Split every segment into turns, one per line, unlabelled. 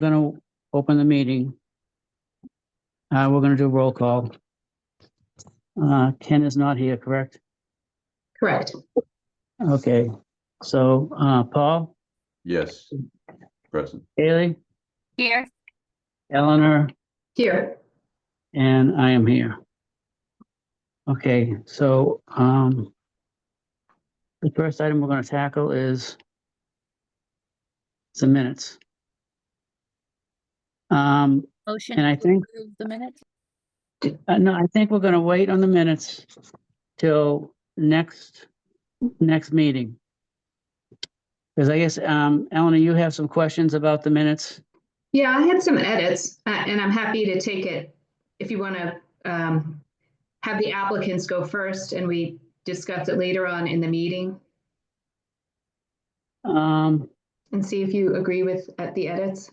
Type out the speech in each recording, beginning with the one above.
gonna open the meeting. We're gonna do roll call. Ken is not here, correct?
Correct.
Okay, so, Paul,
Yes, present.
Haley,
Here.
Eleanor,
Here.
and I am here. Okay, so, the first item we're gonna tackle is the minutes.
Motion
And I
to
think-
approve the minutes.
No, I think we're gonna wait on the minutes till next meeting. Because I guess, Eleanor, you have some questions about the minutes?
Yeah, I had some edits, and I'm happy to take it if you want to have the applicants go first and we discuss it later on in the meeting
Um,
and see if you agree with the edits.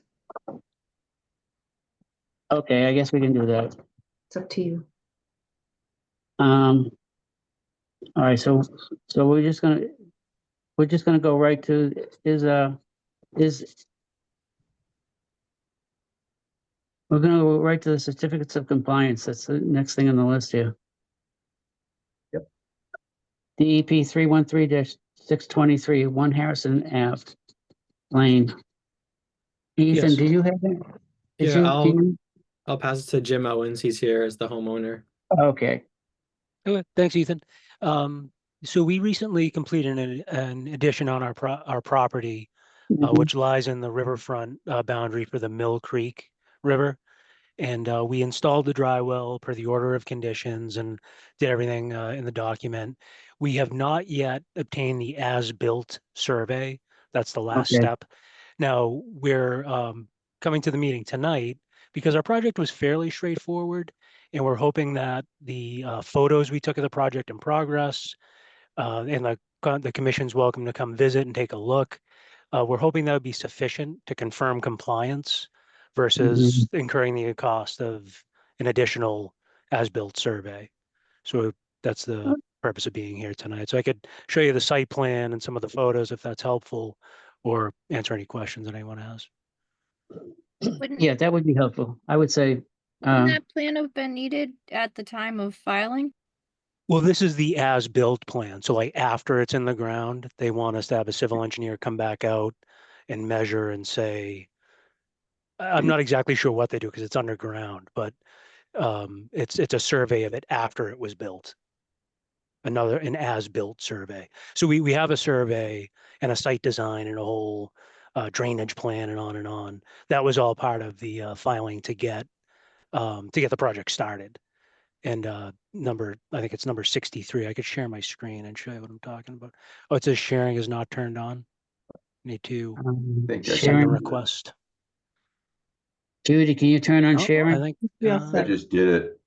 okay, I guess we can do that.
It's up to you.
All right, so we're just gonna go right to we're gonna go right to the certificates of compliance. That's the next thing on the list here.
Yep.
DEP 313-623, 1 Harrison Ave Lane. Ethan,
Yes.
did you have it?
Yeah, I'll pass it to Jim Owens. He's here as the homeowner.
Okay,
Okay, thanks, Ethan. So we recently completed an addition on our property,
Mhm.
which lies in the riverfront boundary for the Mill Creek River. And we installed the dry well per the order of conditions and did everything in the document. We have not yet obtained the as-built survey. That's the last
Okay.
step. Now, we're coming to the meeting tonight because our project was fairly straightforward, and we're hoping that the photos we took of the project in progress and the commission's welcome to come visit and take a look. We're hoping that would be sufficient to confirm compliance versus incurring the cost of an additional as-built survey. So that's the purpose of being here tonight. So I could show you the site plan and some of the photos if that's helpful, or answer any questions that anyone has.
Wouldn't,
Yeah, that would be helpful. I would say,
wouldn't that plan have been needed at the time of filing?
Well, this is the as-built plan. So like after it's in the ground, they want us to have a civil engineer come back out and measure and say, I'm not exactly sure what they do because it's underground, but it's a survey of it after it was built. An as-built survey. So we have a survey and a site design and a whole drainage plan and on and on. That was all part of the filing to get the project started. And I think it's number 63. I could share my screen and show you what I'm talking about. Oh, it says sharing is not turned on. Need to
think I
send a
sharing.
request.
Judy, can you turn on
Oh,
sharing?
I think
Yes,
I just did it,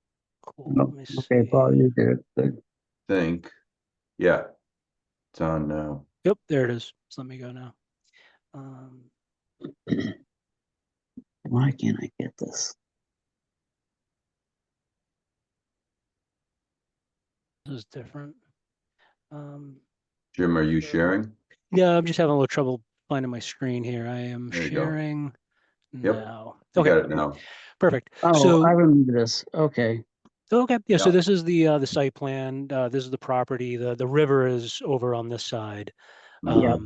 cool. Let me
Okay,
see.
Paul, you did it. Good.
think. Yeah, it's on now.
Yep, there it is. So let me go now.
Why can't I get this?
This is different.
Jim, are you sharing?
Yeah, I'm just having a little trouble finding my screen here. I am
There you go.
sharing
Yep.
now.
I
Okay,
got it now.
perfect.
Oh,
So
I remember this. Okay.
okay, yeah. So
Yeah.
this is the site plan. This is the property. The river is over on this side.
Yeah.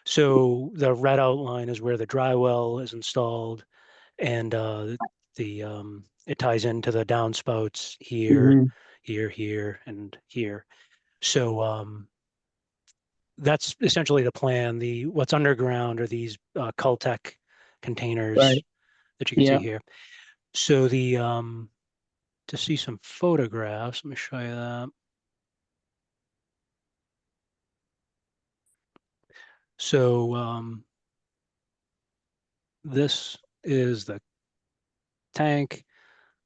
So the red outline is where the dry well is installed, and it ties into the downspouts here,
Mhm.
here, and here. So that's essentially the plan. What's underground are these Cultec containers
Right.
that you can
Yeah.
see here. So to see some photographs, let me show you that. So this is the tank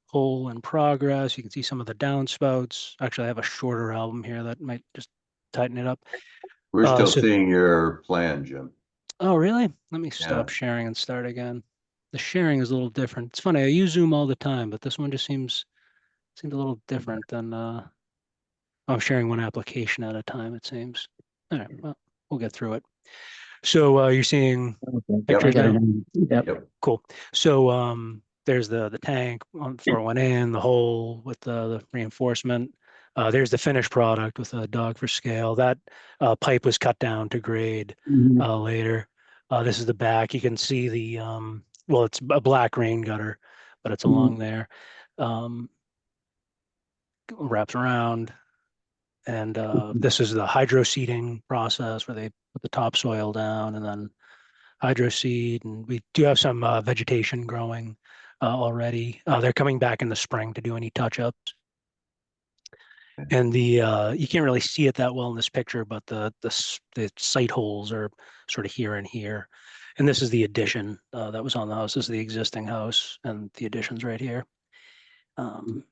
hole in progress. You can see some of the downspouts. Actually, I have a shorter album here that might just tighten it up.
We're still
so-
seeing your plan, Jim.
Oh, really? Let me stop
Yeah.
sharing and start again. The sharing is a little different. It's funny. I use Zoom all the time, but this one just seems a little different than I'm sharing one application at a time, it seems. All right, well, we'll get through it. So you're seeing
Okay.
pictures
I got it
now?
now. Yep.
Yep.
Cool. So there's the tank before it went in, the hole with the reinforcement. There's the finished product with a dog for scale. That pipe was cut down to grade
Mhm.
later. This is the back. You can see the well, it's a black rain gutter, but it's along there. Wraps around. And this is the hydro seeding process where they put the topsoil down and then hydro seed. And we do have some vegetation growing already. They're coming back in the spring to do any touch-ups. And the you can't really see it that well in this picture, but the site holes are sort of here and here. And this is the addition that was on the house. This is the existing house, and the addition's right here. And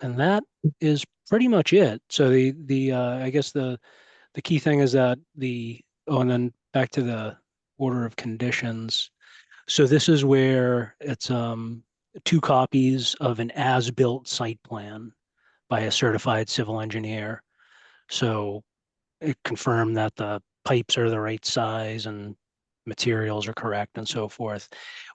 that is pretty much it. So the I guess the key thing is that and then back to the order of conditions. So this is where it's 2 copies of an as-built site plan by a certified civil engineer. So it confirmed that the pipes are the right size and materials are correct and so forth.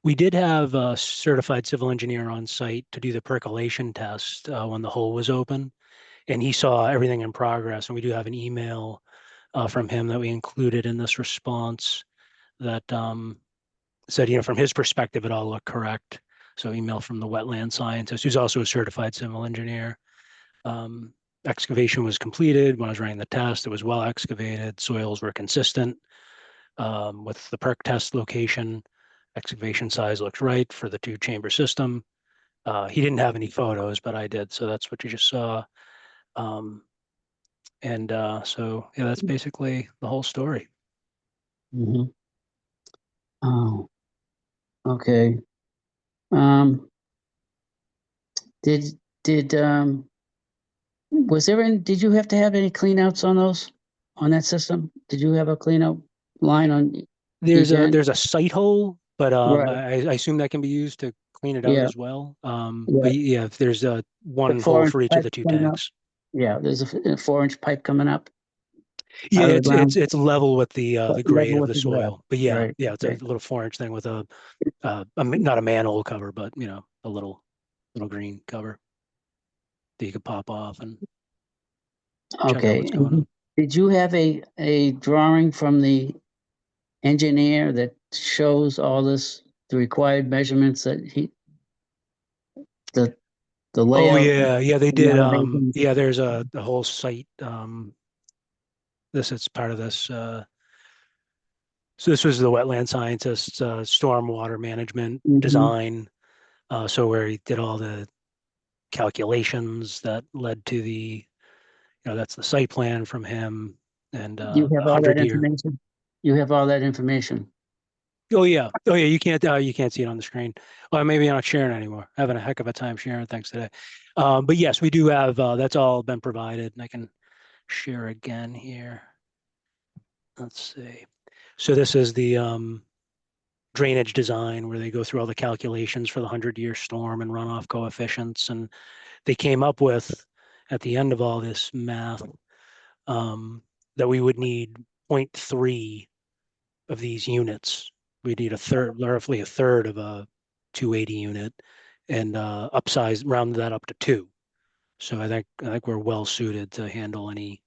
We did have a certified civil engineer on site to do the percolation test when the hole was open, and he saw everything in progress. And we do have an email from him that we included in this response that said, from his perspective, it all looked correct. So email from the wetland scientist, who's also a certified civil engineer. Excavation was completed. When I was running the test, it was well excavated. Soils were consistent with the perk test location. Excavation size looked right for the 2-chamber system. He didn't have any photos, but I did. So that's what you just saw. So yeah, that's basically the whole story.
Mhm. Oh, okay. Did did you have to have any cleanouts on that system? Did you have a cleanout line on
There's
each
a
end?
there's a site hole, but
Right.
I assume that can be used to clean it out
Yeah.
as well.
Yeah.
But yeah, if there's
The
one hole
4-inch
for each of
pipe
the 2
coming up.
tanks.
Yeah, there's a 4-inch pipe coming up
Yeah,
out of the
it's
ground,
it's level with the grade
level
of
with
the
the ground.
soil. But yeah,
Right.
it's a
Okay.
little 4-inch thing with not a manhole cover, but a little green cover that you could pop off and check out
Okay.
what's going on.
Did you have a drawing from the engineer that shows all the required measurements that the
Oh
layout
yeah, they
and the
did.
elevations?
Yeah, there's a whole site. It's part of this. So this was the wetland scientist's stormwater management
Mhm.
design. So where he did all the calculations that led to that's the site plan from him and
You have all that
100-year.
information? You have all that information?
Oh yeah. You can't see it on the screen. Oh, maybe I'm not sharing anymore. Having a heck of a time sharing things today. But yes, we do have. That's all been provided, and I can share again here. Let's see. So this is the drainage design where they go through all the calculations for the 100-year storm and runoff coefficients, and they came up with at the end of all this math that we would need 0.3 of these units. We need roughly a third of a 280 unit, and round that up to 2. So I think we're well suited to handle any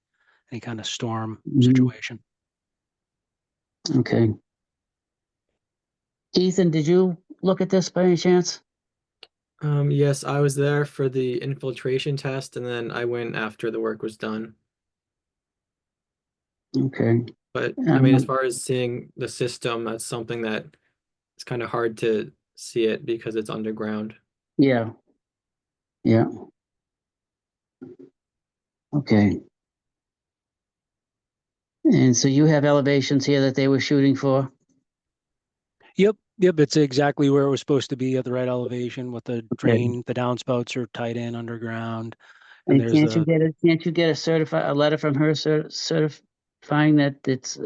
kind of storm
Mhm.
situation.
Okay. Ethan, did you look at this by any chance?
Yes, I was there for the infiltration test, and then I went after the work was done.
Okay.
But I mean, as
Um,
far as seeing the system, that's something that it's kind of hard to see it because it's underground.
yeah. Yeah. Okay. And so you have elevations here that they were shooting for?
Yep. It's exactly where it was supposed to be at the right elevation with the
Okay.
the downspouts are tied in underground. And
And
there's
can't you get a letter from her certifying that it's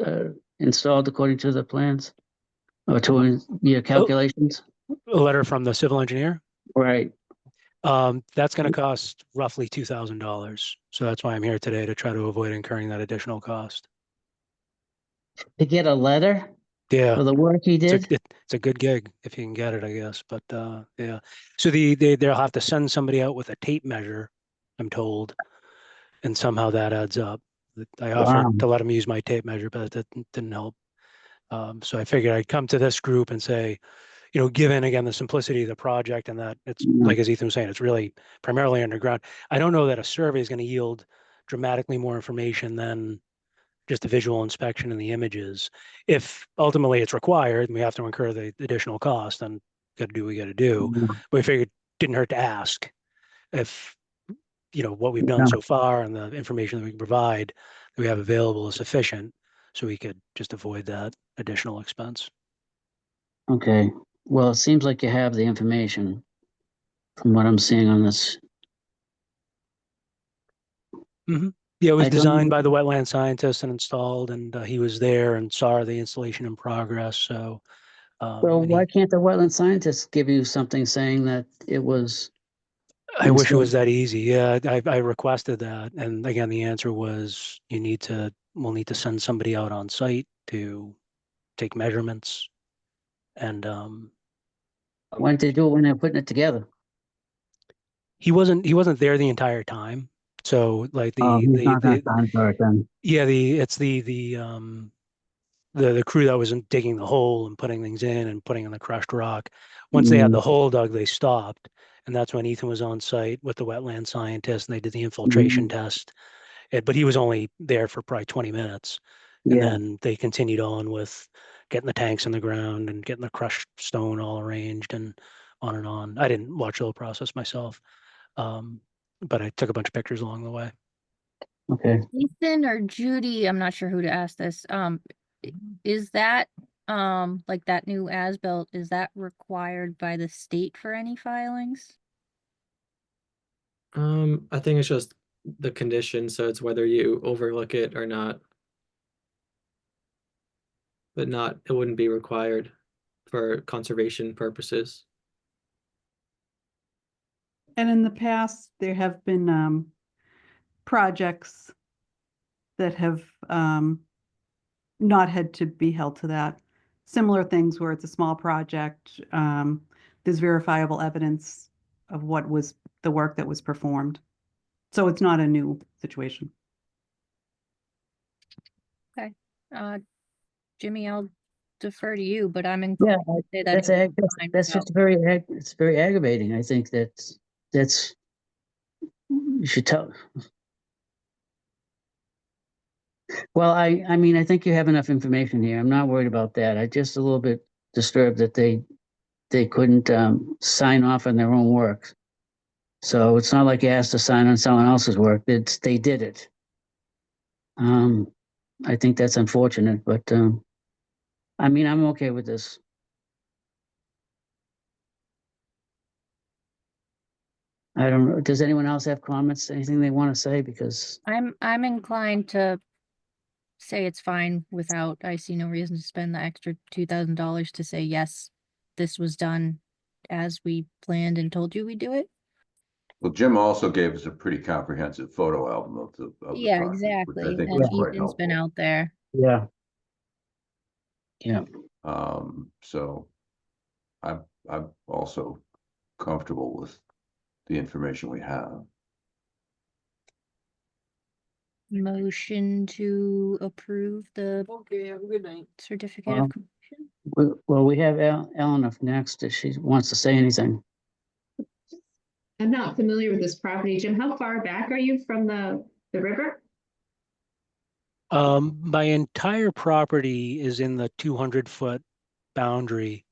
installed according to the plans or to your calculations?
a letter from the civil engineer.
Right.
That's going to cost roughly $2,000. So that's why I'm here today, to try to avoid incurring that additional cost.
To get a letter?
Yeah.
for the work he
It's a,
did?
it's a good gig if you can get it, I guess. But yeah. So they'll have to send somebody out with a tape measure, I'm told, and somehow that adds up. I offered
Wow.
to let them use my tape measure, but that didn't help. So I figured I'd come to this group and say, given again the simplicity of the project and that it's
Yeah.
like as Ethan was saying, it's really primarily underground. I don't know that a survey is going to yield dramatically more information than just a visual inspection in the images. If ultimately it's required and we have to incur the additional cost, then got to do what we got to do.
Yeah.
But we figured it didn't hurt to ask if what we've
Yeah.
done so far and the information that we can provide that we have available is sufficient, so we could just avoid that additional expense.
Okay. Well, it seems like you have the information from what I'm seeing on this.
Yeah, it was
I don't-
designed by the wetland scientist and installed, and he was there and saw the installation in progress. So,
So
and
why can't the wetland scientists give you something saying that it was?
I wish it was
installed?
that easy. Yeah, I requested that, and again, the answer was we'll need to send somebody out on site to take measurements, and
Why didn't they do it when they're putting it together?
he wasn't there the entire time. So like
Oh, he's not gonna sign for it then.
yeah, it's the crew that was digging the hole and putting things in and putting in the crushed rock. Once they had the hole dug, they stopped. And that's when Ethan was on site with the wetland scientist and they did the infiltration test. But he was only there for probably 20 minutes. And
Yeah,
then they continued on with getting the tanks in the ground and getting the crushed stone all arranged and on and on. I didn't watch the whole process myself, but I took a bunch of pictures along the way.
okay.
Ethan or Judy, I'm not sure who to ask this. Is that like that new as-built, is that required by the state for any filings?
I think it's just the condition, so it's whether you overlook it or not. But it wouldn't be required for conservation purposes.
And in the past, there have been projects that have not had to be held to that. Similar things where it's a small project, there's verifiable evidence of what was the work that was performed. So it's not a new situation.
Jimmy, I'll defer to you, but I'm
Yeah,
inclined to say that
that's
it was fine
that's
without-
just it's very aggravating. I think that's you should tell. Well, I mean, I think you have enough information here. I'm not worried about that. I just a little bit disturbed that they couldn't sign off on their own work. So it's not like you asked to sign on someone else's work. They did it. I think that's unfortunate, but I mean, I'm okay with this. I don't know. Does anyone else have comments? Anything they want to say? Because
I'm inclined to say it's fine without, I see no reason to spend the extra $2,000 to say, yes, this was done as we planned and told you we do it.
Well, Jim also gave us a pretty comprehensive photo album of the
Yeah,
property, which I
exactly.
think
And
was quite
Ethan's been
helpful.
out there.
yeah, yeah.
So I'm also comfortable with the information we have.
Motion to approve the
Okay, have a good night.
certificate
Well,
of completion.
Well, we have Ellen up next if she wants to say anything.
I'm not familiar with this property. Jim, how far back are you from the river?
My entire property is in the 200-foot boundary.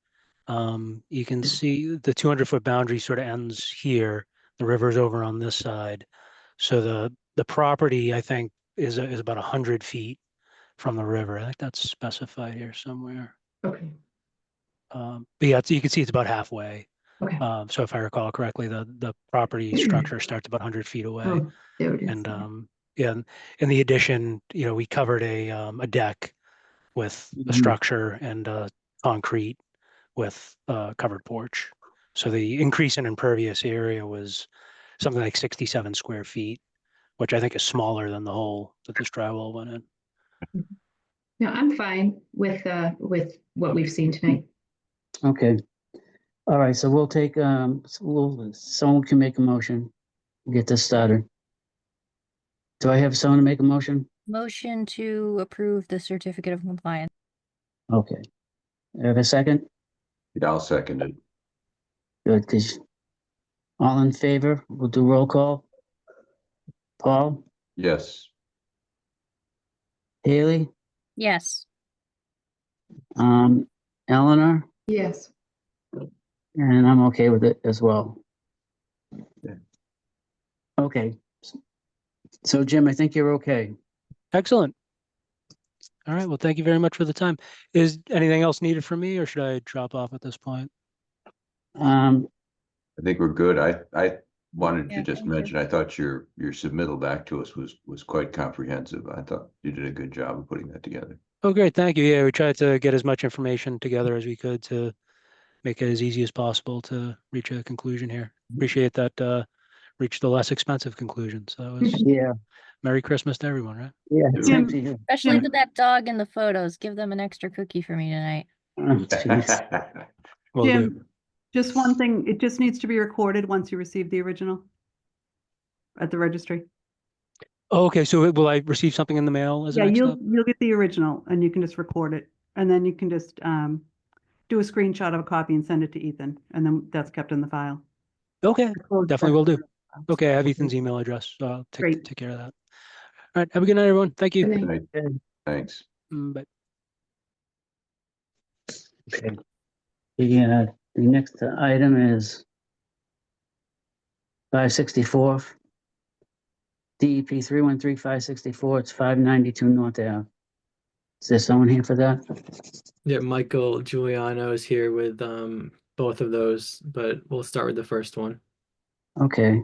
You can see the 200-foot boundary sort of ends here. The river's over on this side. So the property, I think, is about 100 feet from the river. I think that's specified here somewhere.
Okay,
But yeah, you can see it's about halfway.
okay.
So if I recall correctly, the property structure starts about 100 feet away.
Oh, there it is.
And yeah, in the addition, we covered a deck with a
Mhm.
structure and concrete with a covered porch. So the increase in impervious area was something like 67 square feet, which I think is smaller than the hole that this drywall went in.
No, I'm fine with what we've seen tonight.
Okay. All right, so we'll take, someone can make a motion, get this started. Do I have someone to make a motion?
Motion to approve the certificate of compliance.
Okay. Have a second?
Yeah, I'll second it.
Good, because all in favor, we'll do roll call. Paul,
Yes.
Haley,
Yes.
Eleanor,
Yes.
and I'm okay with it as well.
Yeah.
Okay. So Jim, I think you're okay.
Excellent. All right. Well, thank you very much for the time. Is anything else needed from me, or should I drop off at this point?
Um,
I think we're good. I wanted to
Yeah,
just
thank you.
mention, I thought your submittal back to us was quite comprehensive. I thought you did a good job of putting that together.
Oh, great. Thank you. Yeah, we tried to get as much information together as we could to make it as easy as possible to reach a conclusion here. Appreciate that, reach the less expensive conclusion. So that was
yeah,
Merry Christmas to everyone, right?
yeah,
Jim.
same to you.
Especially
Jim.
to that dog in the photos. Give them an extra cookie for me tonight.
Oh, jeez.
Will do.
Jim, just one thing, it just needs to be recorded once you receive the original at the registry.
Oh, okay, so will I receive something in the mail as a
Yeah,
next
you'll
step?
you'll get the original and you can just record it. And then you can just do a screenshot of a copy and send it to Ethan. And then that's kept in the file.
Okay, definitely will do.
File.
Okay, I have Ethan's email address, so I'll
Great.
take care of that. All right, have a good night, everyone. Thank you.
Good night.
Right. Thanks.
Bye.
Okay. The next item is 564. DEP 313-564, it's 592 North Ave. Is there someone here for that?
Yeah, Michael Giuliano is here with both of those, but we'll start with the first one.
Okay.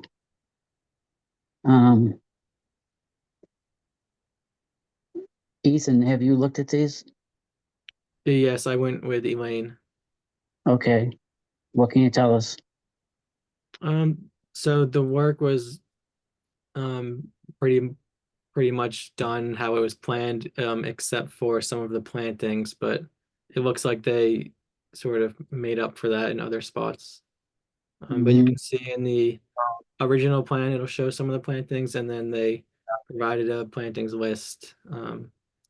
Ethan, have you looked at these?
Yes, I went with Elaine.
Okay. What can you tell us?
So the work was pretty much done how it was planned, except for some of the plantings, but it looks like they sort of made up for that in other spots. But you
Mhm.
can see in the original plan, it'll show some of the plantings, and then they provided a plantings list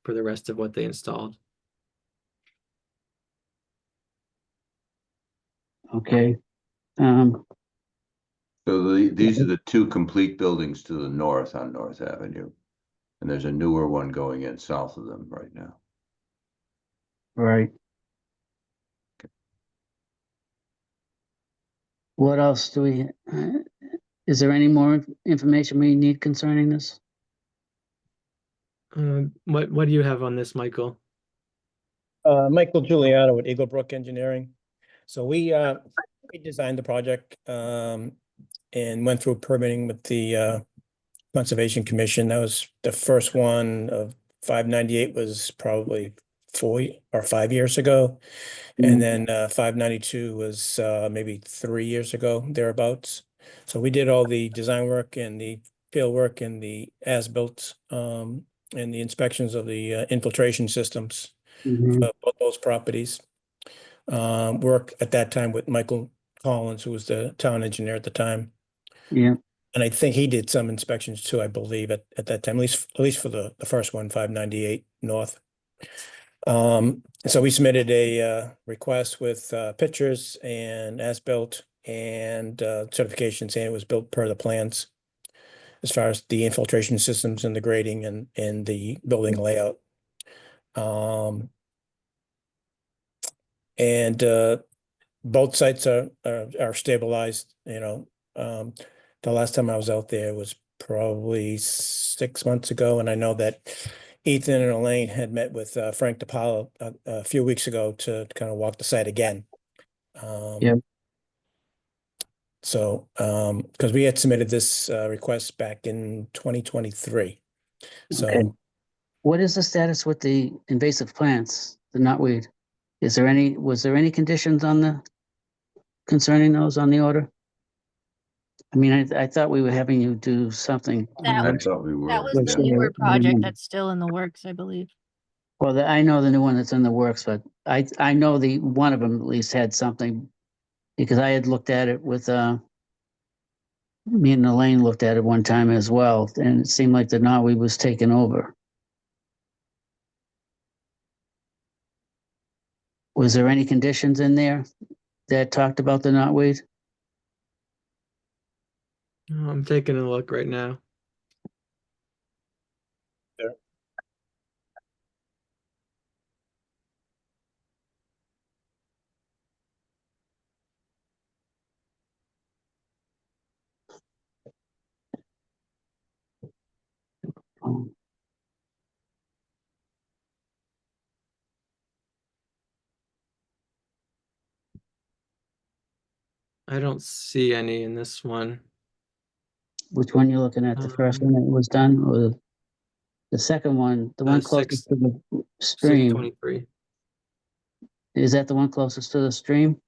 for the rest of what they installed.
Okay.
So these are the two complete buildings to the north on North Avenue. And there's a newer one going in south of them right now.
Right. What else do we, is there any more information we need concerning this?
What do you have on this, Michael?
Michael Giuliano with Eagle Brook Engineering. So we designed the project and went through permitting with the Conservation Commission. That was the first one of 598 was probably 4 or 5 years ago. And then 592 was maybe 3 years ago, thereabouts. So we did all the design work and the field work and the as-built and the inspections of the infiltration systems
Mhm.
for both those properties. Work at that time with Michael Collins, who was the town engineer at the time.
Yeah.
And I think he did some inspections too, I believe, at that time, at least for the first one, 598 North. So we submitted a request with pictures and as-built and certification saying it was built per the plans as far as the infiltration systems and the grading and the building layout. And both sites are stabilized, you know. The last time I was out there was probably 6 months ago, and I know that Ethan and Elaine had met with Frank DePaolo a few weeks ago to kind of walk the site again.
Yeah.
So, because we had submitted this request back in 2023. So
Okay. What is the status with the invasive plants, the knotweed? Was there any conditions on concerning those on the order? I mean, I thought we were having you do something.
That
I thought we were.
That was
Which
the newer
I remember.
project that's still in the works, I believe.
Well, I know the new one that's in the works, but I know the, one of them at least had something. Because I had looked at it with, me and Elaine looked at it one time as well, and it seemed like the knotweed was taken over. Was there any conditions in there that talked about the knotweed?
I'm taking a look right now.
Um,
I don't see any in this one.
Which one you looking at? The first one that was done, or the second one, the one closest to the stream?
623.
Is that the one closest to the stream?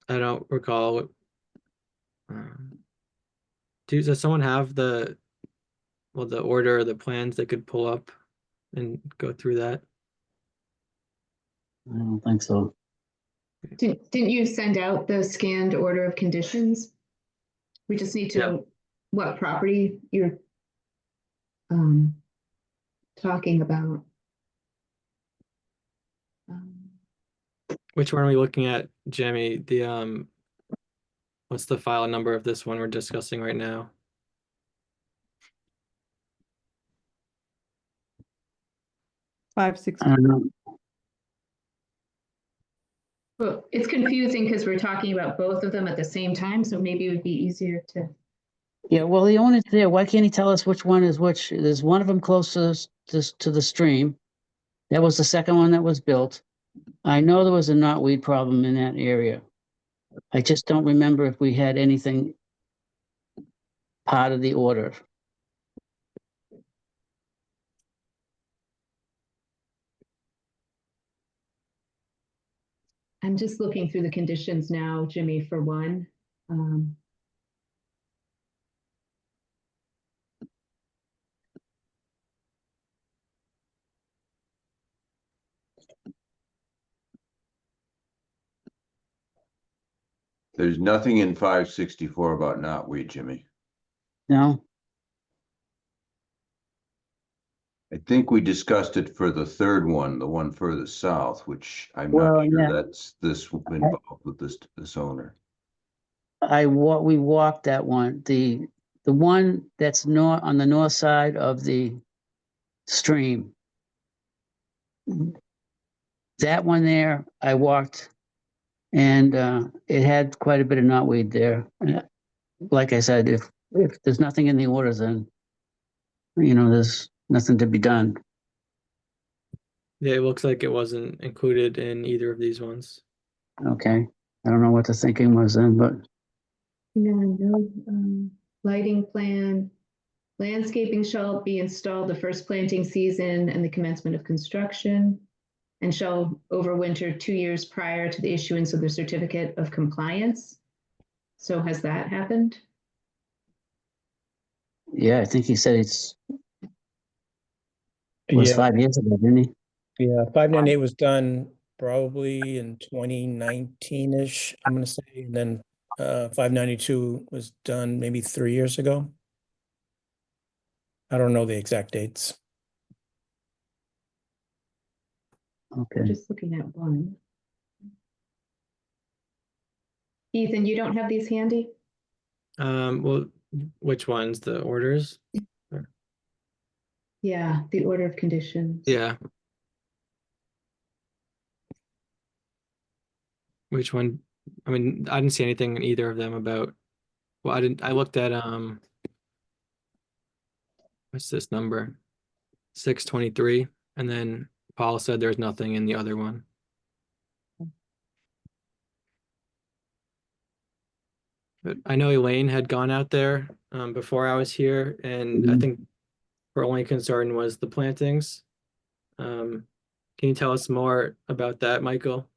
I don't recall what. Does someone have the order or the plans they could pull up and go through that?
I don't think so.
Didn't you send out the scanned order of conditions? We just need to
Yeah.
know what property you're talking about.
Which one are we looking at, Jamie? The what's the file number of this one we're discussing right now?
I
560.
don't know.
Well, it's confusing because we're talking about both of them at the same time, so maybe it would be easier to.
Yeah, well, the owner's there. Why can't he tell us which one is which? There's one of them close to the stream. That was the second one that was built. I know there was a knotweed problem in that area. I just don't remember if we had anything part of the order.
I'm just looking through the conditions now, Jimmy, for one.
There's nothing in 564 about knotweed, Jimmy.
No?
I think we discussed it for the third one, the one further south, which I'm
Well,
not sure
yeah.
that's this involved with this owner.
We walked that one. The one that's on the north side of the stream. That one there, I walked, and it had quite a bit of knotweed there. Like I said, if there's nothing in the orders, then there's nothing to be done.
Yeah, it looks like it wasn't included in either of these ones.
Okay, I don't know what the thinking was then, but
No, lighting plan. Landscaping shall be installed the first planting season and the commencement of construction, and shall overwinter 2 years prior to the issuance of the certificate of compliance. So has that happened?
yeah, I think he said was
Yeah,
5 years ago, didn't he?
yeah, 598 was done probably in 2019-ish, I'm gonna say, and then 592 was done maybe 3 years ago. I don't know the exact dates.
Okay.
Just looking at one. Ethan, you don't have these handy?
Well, which ones? The orders?
Yeah, the order of conditions.
Yeah. Which one? I mean, I didn't see anything in either of them about, well, I looked at, what's this number? 623, and then Paul said there's nothing in the other one. But I know Elaine had gone out there before I was here, and I think her only concern was the plantings. Can you tell us more about that, Michael?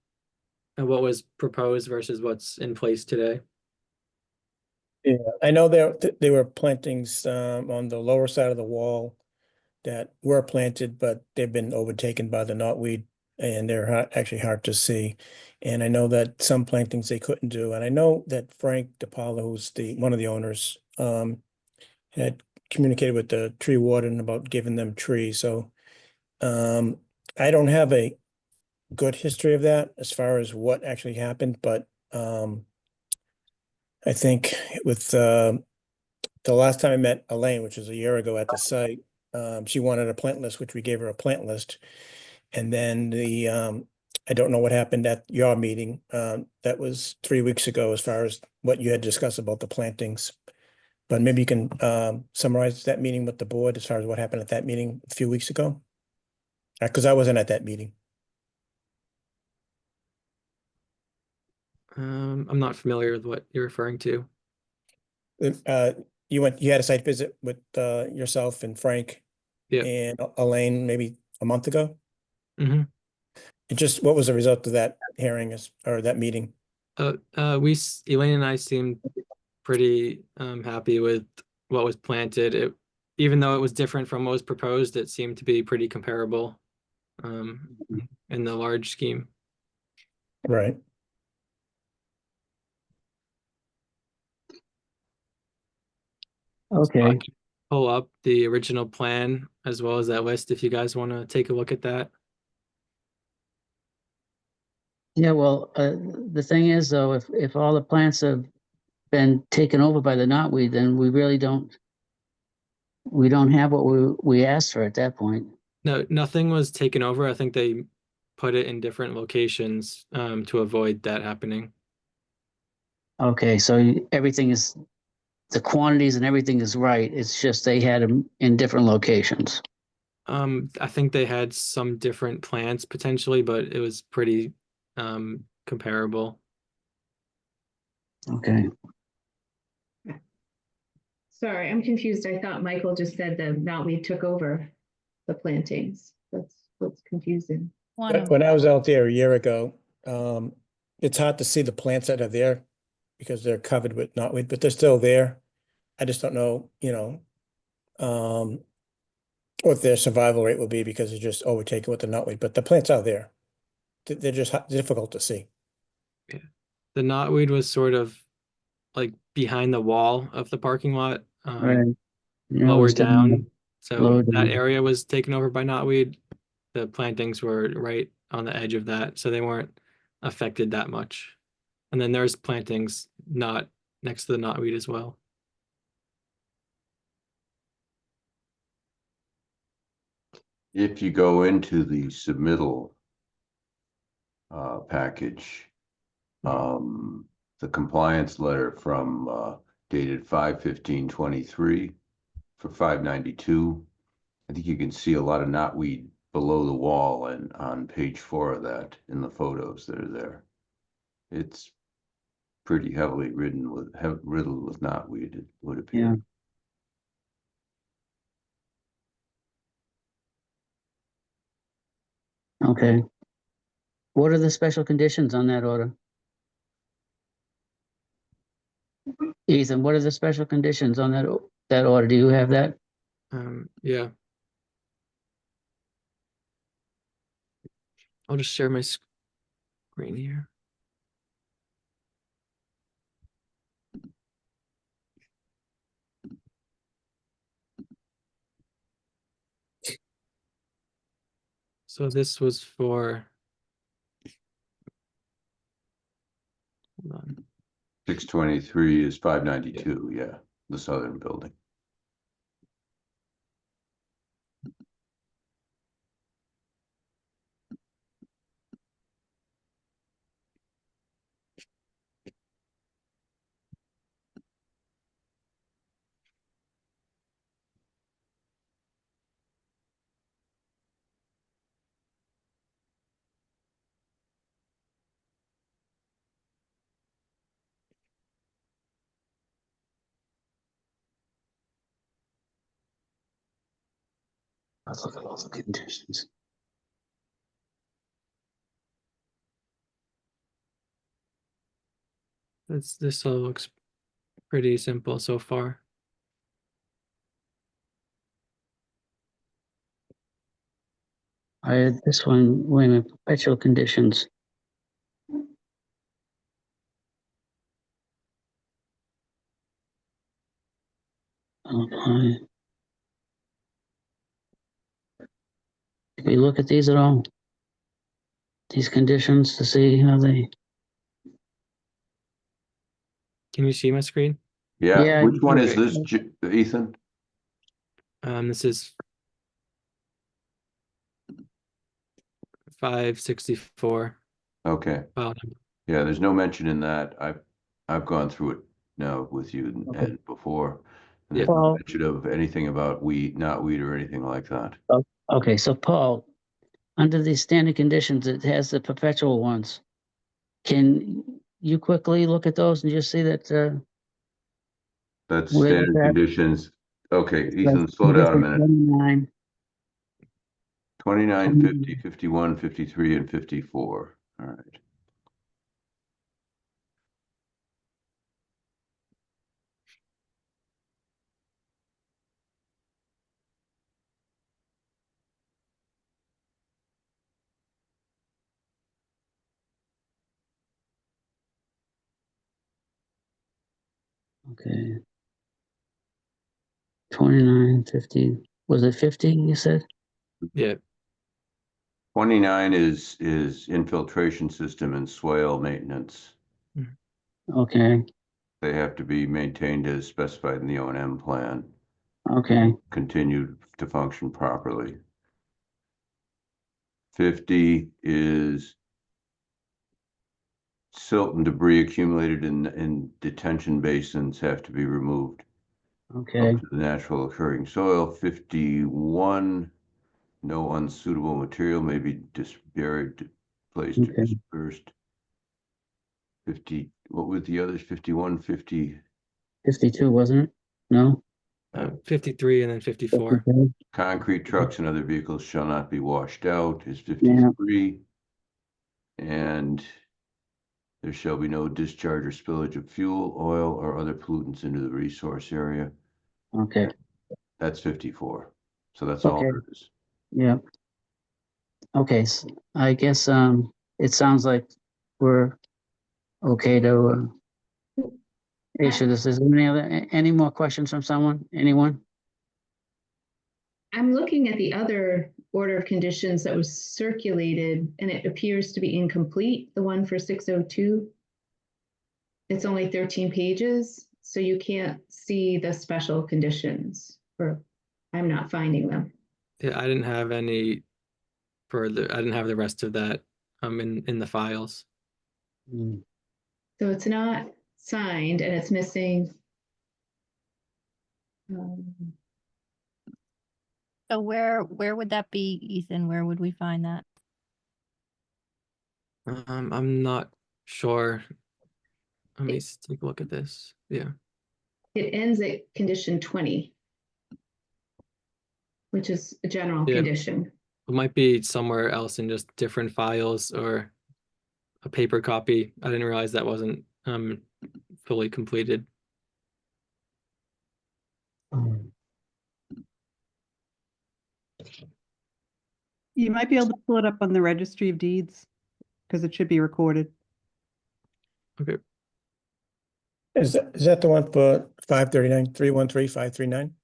And what was proposed versus what's in place today?
Yeah, I know there were plantings on the lower side of the wall that were planted, but they've been overtaken by the knotweed and they're actually hard to see. And I know that some plantings they couldn't do. And I know that Frank DePaula, who's one of the owners, had communicated with the tree warden about giving them trees. So I don't have a good history of that as far as what actually happened, but I think with the last time I met Elaine, which was a year ago at the site, she wanted a plant list, which we gave her a plant list. And then I don't know what happened at your meeting. That was 3 weeks ago as far as what you had discussed about the plantings. But maybe you can summarize that meeting with the board as far as what happened at that meeting a few weeks ago? Because I wasn't at that meeting.
I'm not familiar with what you're referring to.
You had a site visit with yourself and Frank
Yeah.
and Elaine maybe a month ago?
Mm-hmm.
What was the result of that hearing or that meeting?
Elaine and I seemed pretty happy with what was planted. Even though it was different from what was proposed, it seemed to be pretty comparable in the large scheme.
Right.
Okay,
Pull up the original plan as well as that list if you guys want to take a look at that.
yeah, well, the thing is though, if all the plants have been taken over by the knotweed, then we really don't have what we asked for at that point.
No, nothing was taken over. I think they put it in different locations to avoid that happening.
Okay, so everything is, the quantities and everything is right. It's just they had them in different locations.
I think they had some different plants potentially, but it was pretty comparable.
Okay.
Sorry, I'm confused. I thought Michael just said the knotweed took over the plantings. That's what's confusing.
When I was out there a year ago, it's hard to see the plants that are there because they're covered with knotweed, but they're still there. I just don't know, what their survival rate will be because they're just overtaken with the knotweed, but the plants are there. They're just difficult to see.
Yeah. The knotweed was sort of like behind the wall of the parking lot,
Right. You know,
lower
it's
down. So
lower
that
down.
area was taken over by knotweed. The plantings were right on the edge of that, so they weren't affected that much. And then there's plantings not next to the knotweed as well.
If you go into the submittal package, the compliance letter from dated 5/15/23 for 592, I think you can see a lot of knotweed below the wall and on page 4 of that in the photos that are there. It's pretty heavily riddled with knotweed, it would appear.
Yeah. Okay. What are the special conditions on that order? Ethan, what are the special conditions on that order? Do you have that?
Yeah. I'll just share my screen here. So this was for, hold on.
623 is 592, yeah, the southern building.
Let's look at all the conditions.
This all looks pretty simple so far.
I had this one, wait a minute, perpetual conditions. Apply. Did we look at these at all? These conditions to see how they,
Can you see my screen?
Yeah,
Yeah,
which one is
okay.
this, Ethan?
This is 564.
Okay,
File number.
yeah, there's no mention in that. I've gone through it now with you and
Okay.
Ed before. And
Yeah.
there's no
Paul,
mention of anything about not weed or anything like that.
okay, so Paul, under these standard conditions, it has the perpetual ones. Can you quickly look at those and just see that,
That's
where
standard
that-
conditions. Okay,
that's
Ethan, slow down a
condition
minute.
29,
29, 50, 51, 53, and 54. All right.
okay. 29, 50, was it 50, you said?
Yeah.
29 is infiltration system and swale maintenance.
Okay,
They have to be maintained as specified in the O&M plan,
okay,
continue to function properly. 50 is silt and debris accumulated in detention basins have to be removed
okay,
up to the natural occurring soil. 51, no unsuitable material may be buried, placed, or
okay.
dispersed. 50, what were the others? 51, 50,
52, wasn't it? No?
53 and then 54.
52?
concrete trucks and other vehicles shall not be washed out is
Yeah.
53. And there shall be no discharge or spillage of fuel, oil, or other pollutants into the resource area.
Okay,
That's 54. So that's all
okay,
there is.
yeah. Okay, I guess, it sounds like we're okay to, issue this. Is there any more questions from someone, anyone?
I'm looking at the other order of conditions that was circulated and it appears to be incomplete, the one for 602. It's only 13 pages, so you can't see the special conditions, or I'm not finding them.
Yeah, I didn't have any further. I didn't have the rest of that in the files.
Hmm,
So it's not signed and it's missing. um,
So where would that be, Ethan? Where would we find that?
I'm not sure. Let me take a look at this. Yeah.
It ends at condition 20, which is a general
Yeah.
condition.
It might be somewhere else in just different files or a paper copy. I didn't realize that wasn't fully completed.
um,
You might be able to pull it up on the registry of deeds, because it should be recorded.
Okay.
Is that the one for 539, 313, 539?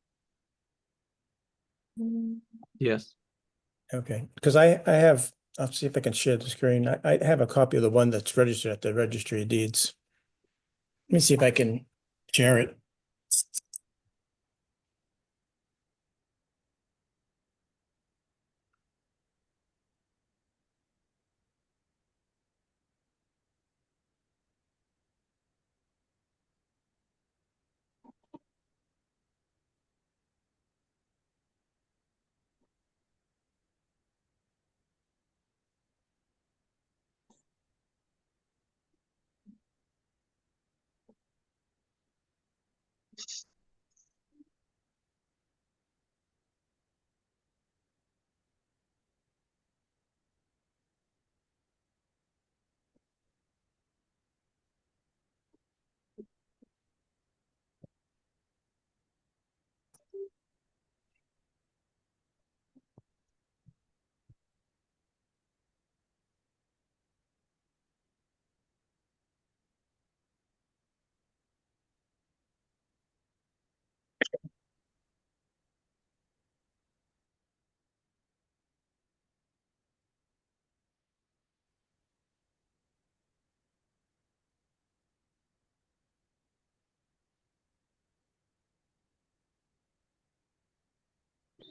Yes.
Okay, because I have, I'll see if I can share the screen. I have a copy of the one that's registered at the registry of deeds. Let me see if I can share it.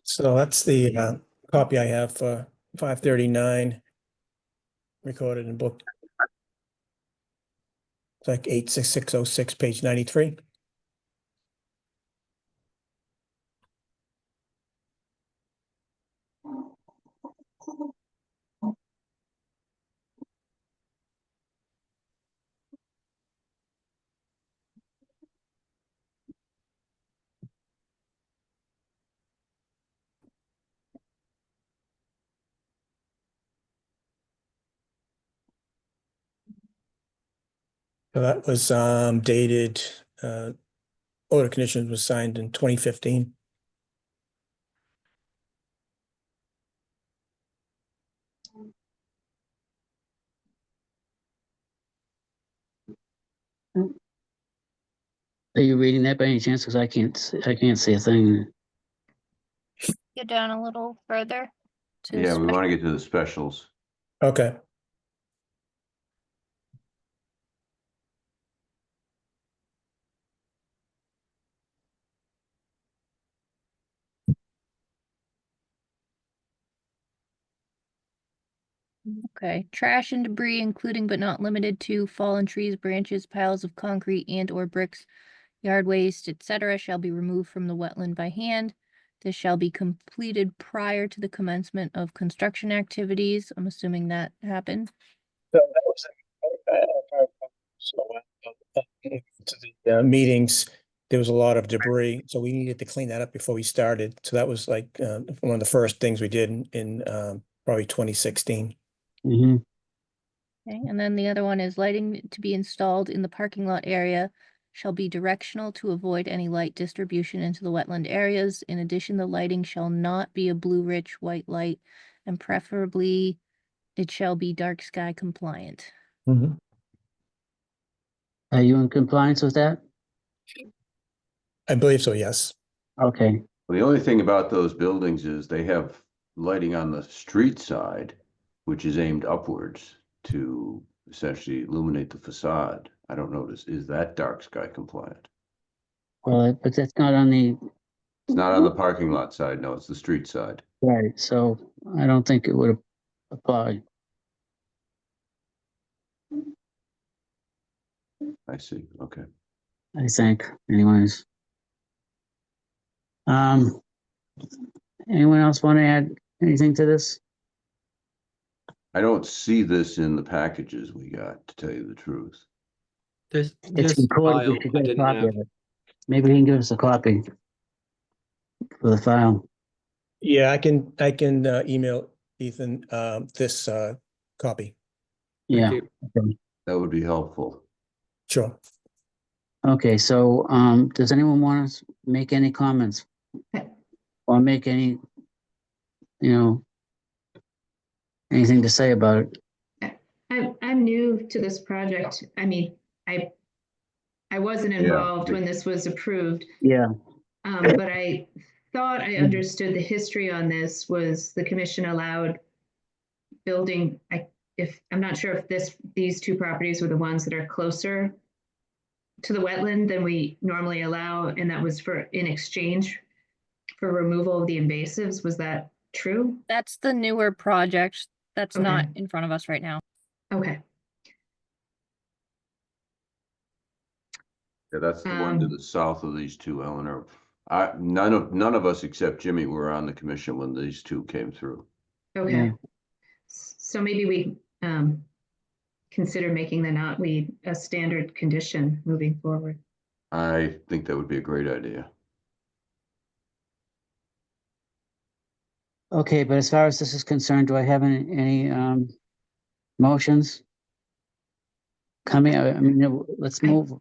So that's the copy I have for 539 recorded in book. It's like 86606, page 93. So that was dated, order conditions was signed in 2015.
Are you reading that by any chance? Because I can't see a thing.
Get down a little further. To
Yeah, we
special-
want to get to the specials.
Okay.
Okay, trash and debris, including but not limited to fallen trees, branches, piles of concrete and or bricks, yard waste, etc., shall be removed from the wetland by hand. This shall be completed prior to the commencement of construction activities. I'm assuming that happened.
So that was to the meetings, there was a lot of debris, so we needed to clean that up before we started. So that was like one of the first things we did in probably 2016.
Mm-hmm.
Okay, and then the other one is lighting to be installed in the parking lot area shall be directional to avoid any light distribution into the wetland areas. In addition, the lighting shall not be a blue-rich white light, and preferably it shall be dark sky compliant.
Are you in compliance with that?
I believe so, yes.
Okay.
Well, the only thing about those buildings is they have lighting on the street side, which is aimed upwards to essentially illuminate the facade. I don't notice, is that dark sky compliant?
Well, but that's not on the
It's not on the parking lot side, no, it's the street side.
right, so I don't think it would apply.
I see, okay.
I think, anyways. Anyone else want to add anything to this?
I don't see this in the packages we got, to tell you the truth.
There's
It's recorded. We
file
should
I
get a
didn't
copy
have.
of it. Maybe he can give us a copy for the file.
Yeah, I can email Ethan this copy.
Yeah.
you.
Okay.
That would be helpful.
Sure.
Okay, so does anyone want to make any comments? Or make any, anything to say about it?
I'm new to this project. I mean, I wasn't involved when this was approved,
Yeah,
but I thought I understood the history on this was the commission allowed building. I'm not sure if these two properties were the ones that are closer to the wetland than we normally allow, and that was in exchange for removal of the invasives. Was that true?
That's the newer project. That's
Okay.
not in front of us right now.
Okay.
Yeah, that's the one to the south of these two, Eleanor. None of us except Jimmy were on the commission when these two came through.
Okay.
Yeah.
So maybe we consider making the knotweed a standard condition moving forward.
I think that would be a great idea.
okay, but as far as this is concerned, do I have any motions? Coming, I mean, let's move.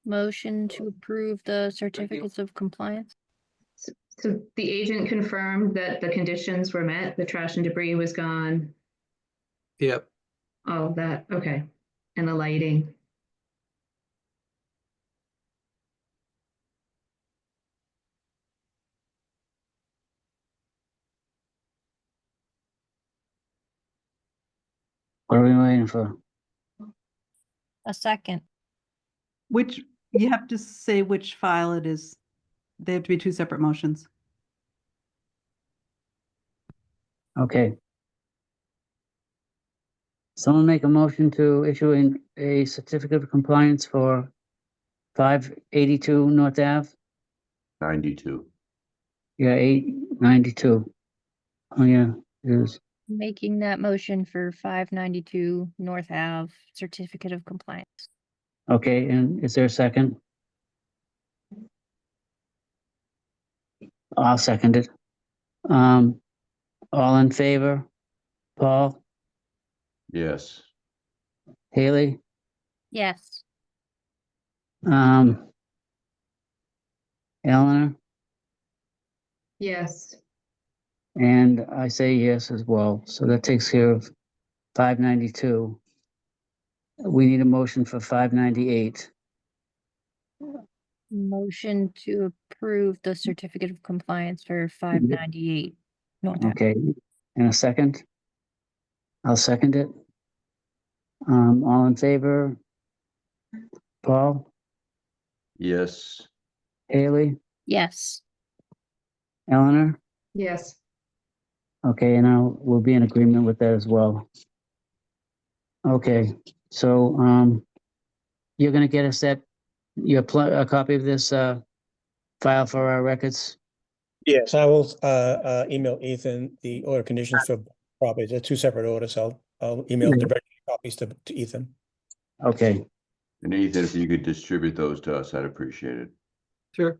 Motion to approve the certificates of compliance.
So the agent confirmed that the conditions were met, the trash and debris was gone,
Yep.
all of that, okay. And the lighting.
What are we waiting for?
A second.
Which, you have to say which file it is. They have to be two separate motions.
Okay. Someone make a motion to issue a certificate of compliance for 582 North Ave?
92.
Yeah, 892. Oh, yeah, it is.
Making that motion for 592 North Ave certificate of compliance.
Okay, and is there a second? I'll second it. All in favor? Paul,
Yes.
Haley,
Yes.
um, Eleanor,
Yes.
and I say yes as well. So that takes care of 592. We need a motion for 598.
Motion to approve the certificate of compliance for 598 North Ave.
Okay, and a second? I'll second it. All in favor? Paul,
Yes.
Haley,
Yes.
Eleanor?
Yes.
Okay, and we'll be in agreement with that as well. Okay, so, you're gonna get us a copy of this, file for our records?
Yes, I will email Ethan the order conditions for properties. They're two separate orders. I'll email
Yeah.
direct copies to Ethan.
Okay,
And Ethan, if you could distribute those to us, I'd appreciate it.
Sure.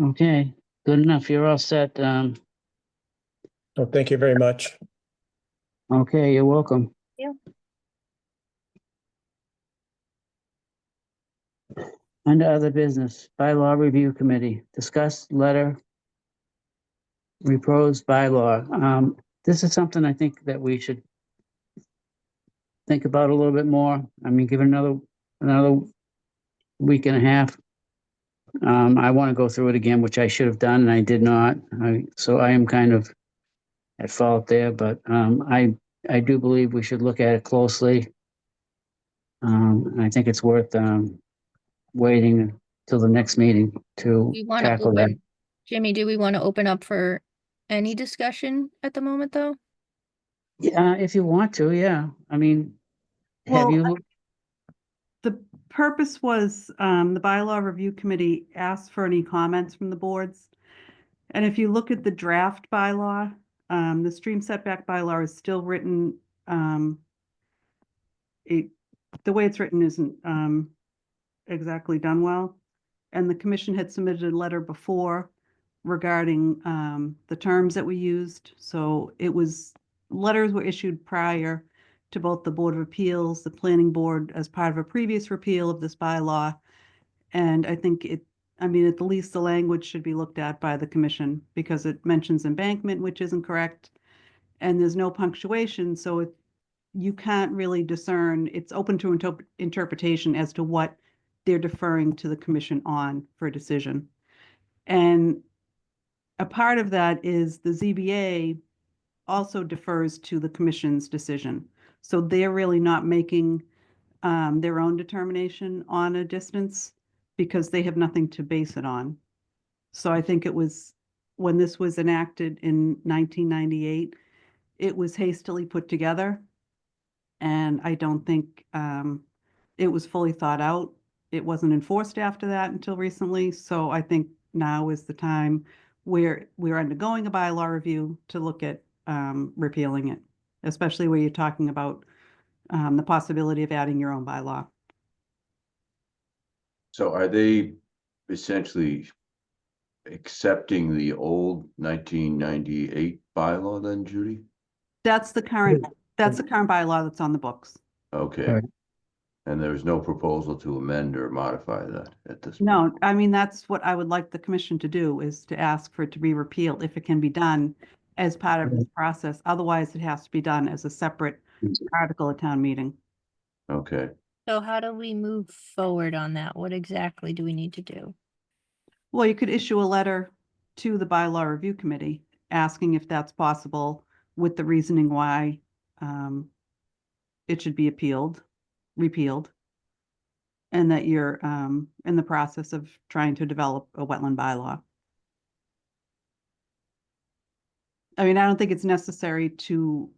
okay, good enough. You're all set.
So thank you very much.
Okay, you're welcome.
Yeah.
Under other business, bylaw review committee, discuss letter. Proposed bylaw. This is something I think that we should think about a little bit more. I mean, give it another week and a half. I want to go through it again, which I should have done and I did not. So I am kind of at fault there, but I do believe we should look at it closely. I think it's worth waiting till the next meeting to
We want to
tackle that.
open, Jimmy, do we want to open up for any discussion at the moment, though?
Yeah, if you want to, yeah. I mean, have
Well,
you?
The purpose was, the bylaw review committee asked for any comments from the boards. And if you look at the draft bylaw, the stream setback bylaw is still written, the way it's written isn't, exactly done well. And the commission had submitted a letter before regarding, the terms that we used. So letters were issued prior to both the Board of Appeals, the Planning Board, as part of a previous repeal of this bylaw. And I think at the least the language should be looked at by the commission because it mentions embankment, which isn't correct. And there's no punctuation, so you can't really discern, it's open to interpretation as to what they're deferring to the commission on for a decision. And a part of that is the ZBA also defers to the commission's decision. So they're really not making their own determination on a distance because they have nothing to base it on. So I think it was, when this was enacted in 1998, it was hastily put together. And I don't think it was fully thought out. It wasn't enforced after that until recently. So I think now is the time where we're undergoing a bylaw review to look at repealing it, especially where you're talking about the possibility of adding your own bylaw.
So are they essentially accepting the old 1998 bylaw then, Judy?
That's the current bylaw that's on the books.
Okay.
Right.
And there's no proposal to amend or modify that at this point?
No, that's what I would like the commission to do, is to ask for it to be repealed if it can be done as part of this process. Otherwise, it has to be done as a separate article at town meeting.
Okay.
So how do we move forward on that? What exactly do we need to do?
Well, you could issue a letter to the bylaw review committee asking if that's possible with the reasoning why it should be repealed, and that you're in the process of trying to develop a wetland bylaw. I mean, I don't think it's necessary to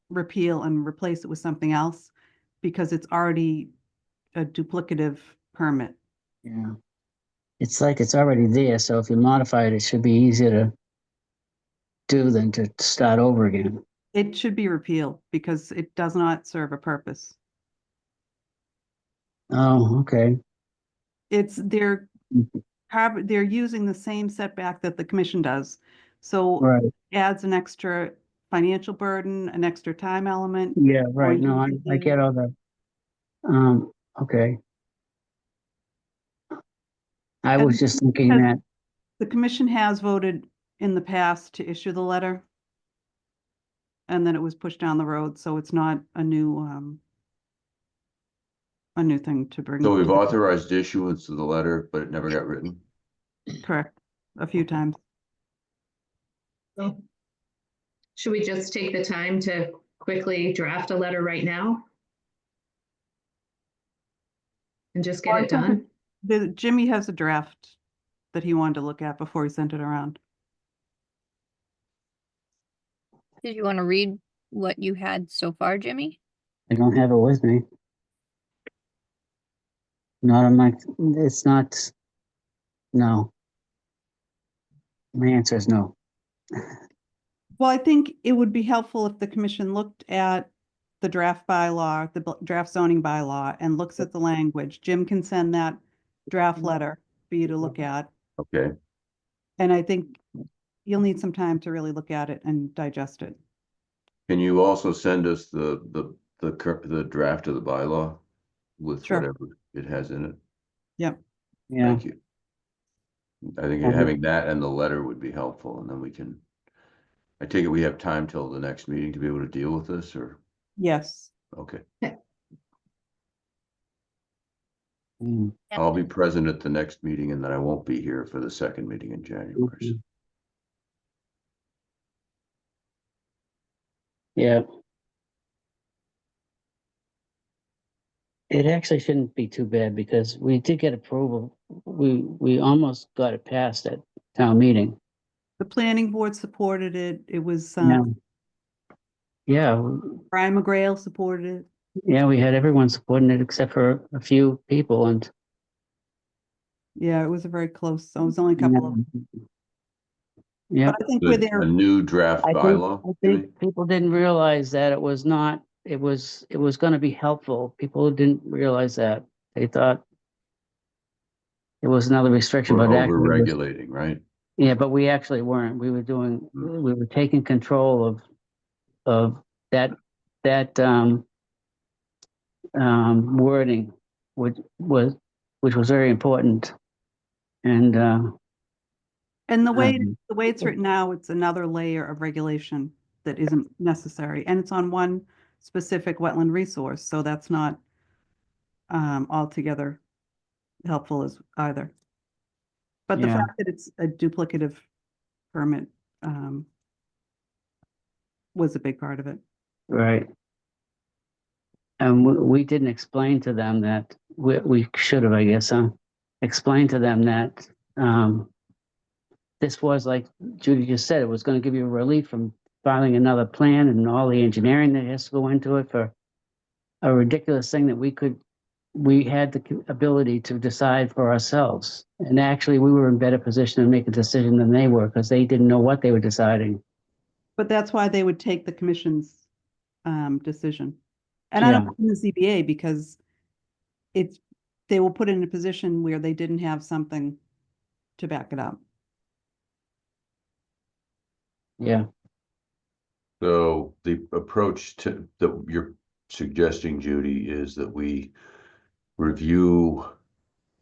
repeal and replace it with something else because it's already a duplicative permit.
Yeah. It's like it's already there, so if you modify it, it should be easier to do than to start over again.
It should be repealed because it does not serve a purpose.
Oh, okay.
It's, they're using the same setback that the commission does. So
Right.
adds an extra financial burden, an extra time element.
Yeah, right.
going
No,
through
I get all that. Okay. I was
And
just thinking
because
that,
the commission has voted in the past to issue the letter. And then it was pushed down the road, so it's not a new thing to bring.
So we've
to the-
authorized issuance of the letter, but it never got written.
Correct, a few times.
So, should we just take the time to quickly draft a letter right now? And just get
Well, I
it
think
done?
Jimmy has a draft that he wanted to look at before he sent it around.
Did you want to read what you had so far, Jimmy?
I don't have it with me. Not on my, it's not, no. My answer is no.
Well, I think it would be helpful if the commission looked at the draft bylaw, the draft zoning bylaw, and looks at the language. Jim can send that draft letter for you to look at.
Okay,
And I think you'll need some time to really look at it and digest it.
can you also send us the draft of the bylaw with
Sure.
whatever it has in it?
Yep.
Yeah.
Thank you. I think having that and the letter would be helpful, and then we can, I take it we have time till the next meeting to be able to deal with this, or,
Yes.
okay.
Mm,
I'll be present at the next meeting, and then I won't be here for the second meeting in January.
okay. Yeah. It actually shouldn't be too bad because we did get approval. We almost got it passed at town meeting.
The planning board supported it. It was,
Yeah. Yeah,
Brian McGrail supported it.
yeah, we had everyone supporting it except for a few people and.
Yeah, it was a very close, so it was only a couple of,
Yeah,
but I think we're
The-
there.
A new draft
I
bylaw?
think people didn't realize that it was not, it was gonna be helpful. People didn't realize that. They thought it was another restriction,
We're
but actually,
over
it was-
regulating, right?
yeah, but we actually weren't. We were doing,
Mm.
we were taking control of that wording, which was very important. And,
And the way
um,
it's written now, it's another layer of regulation that isn't necessary. And it's on one specific wetland resource, so that's not altogether helpful as either. But the
Yeah.
fact that it's a duplicative permit was a big part of it.
right. And we didn't explain to them that, we should have, I guess, explained to them that, this was like Judy just said, it was gonna give you a relief from filing another plan and all the engineering that has to go into it for a ridiculous thing that we had the ability to decide for ourselves. And actually, we were in better position to make a decision than they were, because they didn't know what they were deciding.
But that's why they would take the commission's decision. And I don't
Yeah.
blame the ZBA because they will put in a position where they didn't have something to back it up.
Yeah,
So the approach that you're suggesting, Judy, is that we review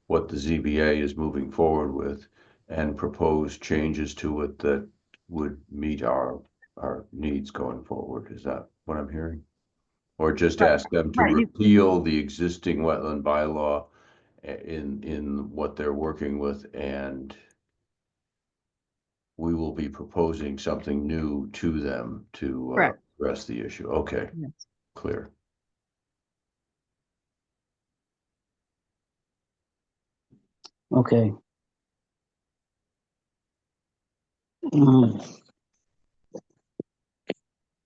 what the ZBA is moving forward with and propose changes to it that would meet our needs going forward. Is that what I'm hearing? Or just
Right.
ask them to
Right, you-
repeal the existing wetland bylaw in what they're working with, and we will be proposing something new to them to
Correct.
address the issue. Okay,
Yes.
clear.
okay. Um,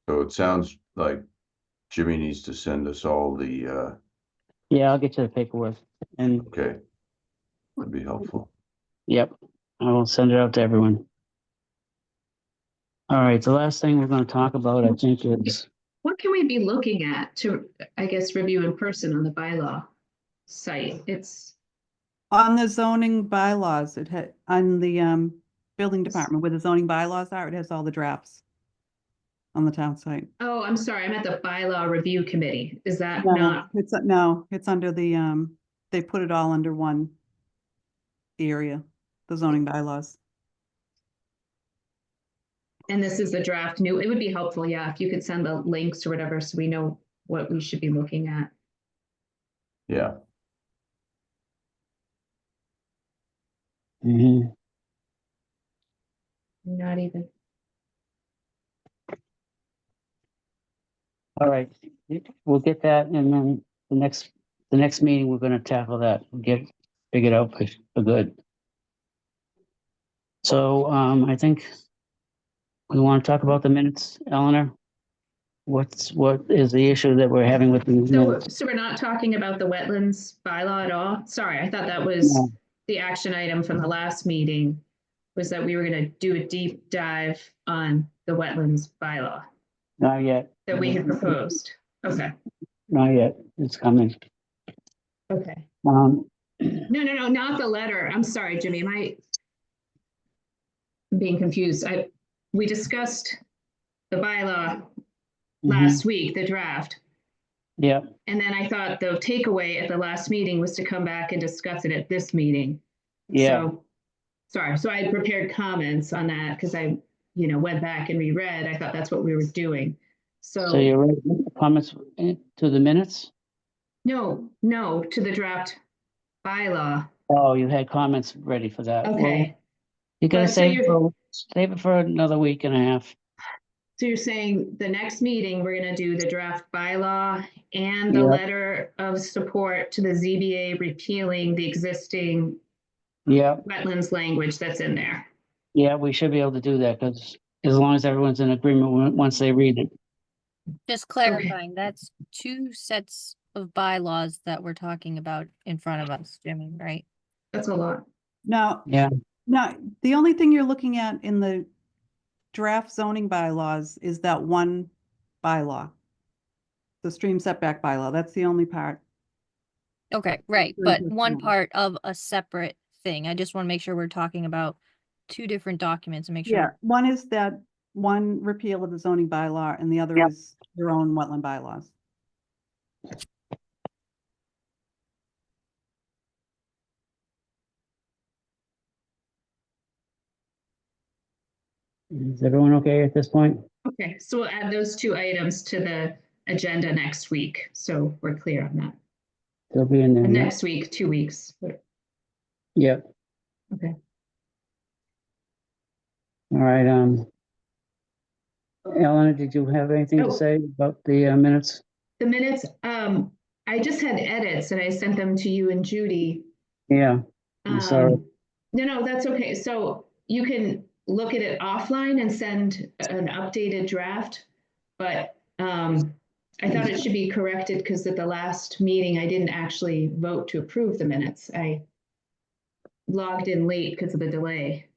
So it sounds like Jimmy needs to send us all the,
Yeah, I'll get you the paperwork. And,
okay. That'd be helpful.
yep, I will send it out to everyone. All right, the last thing we're gonna talk about, I think, is,
What can we be looking at to, I guess, review in person on the bylaw site? It's,
On the zoning bylaws, it had, on the building department where the zoning bylaws are, it has all the drafts on the town site.
oh, I'm sorry, I'm at the bylaw review committee. Is that
No,
not?
it's under the they put it all under one area, the zoning bylaws.
And this is the draft new, it would be helpful, yeah, if you could send the links or whatever, so we know what we should be looking at.
Yeah.
Mhm.
Not even,
All right, we'll get that, and then the next meeting, we're gonna tackle that, get, figured out for good. So, I think we want to talk about the minutes, Eleanor? What is the issue that we're having with the minutes?
so we're not talking about the wetlands bylaw at all? Sorry, I thought that was
No.
the action item from the last meeting, was that we were gonna do a deep dive on the wetlands bylaw
Not yet.
that we had proposed. Okay,
Not yet, it's coming.
okay.
Um,
No, not the letter. I'm sorry, Jimmy, I'm being confused. We discussed the bylaw last week, the draft.
yeah,
And then I thought the takeaway at the last meeting was to come back and discuss it at this meeting.
yeah,
So, sorry, so I had prepared comments on that because I, went back and reread. I thought that's what we were doing.
so
So,
you're ready, comments to the minutes?
no, to the draft bylaw.
Oh, you had comments ready for that. Well,
Okay.
you gotta
But so
save it for another week and a half.
So you're saying the next meeting, we're gonna do the draft bylaw and the
Yep.
letter of support to the ZBA repealing the existing
Yeah,
wetlands language that's in there.
yeah, we should be able to do that, because as long as everyone's in agreement, once they read it.
Just clarifying, that's two sets of bylaws that we're talking about in front of us, Jimmy, right?
That's a lot.
Now,
Yeah,
the only thing you're looking at in the draft zoning bylaws is that one bylaw. The stream setback bylaw, that's the only part.
Okay, right,
Very
but
good
one
point.
part of a separate thing. I just want to make sure we're talking about two different documents and make sure.
Yeah, one is that one repeal of the zoning bylaw and the other
Yep.
is your own wetland bylaws.
is everyone okay at this point?
Okay, so we'll add those two items to the agenda next week. So we're clear on that.
They'll be in there,
And
yeah,
next week, 2 weeks.
yeah,
Okay.
all right, Eleanor, did you have anything to
Oh.
say about the minutes?
The minutes, I just had edits and I sent them to you and Judy.
Yeah, I'm sorry.
No, that's okay. So you can look at it offline and send an updated draft. But I thought it should be corrected because at the last meeting, I didn't actually vote to approve the minutes. I logged in late because of the delay.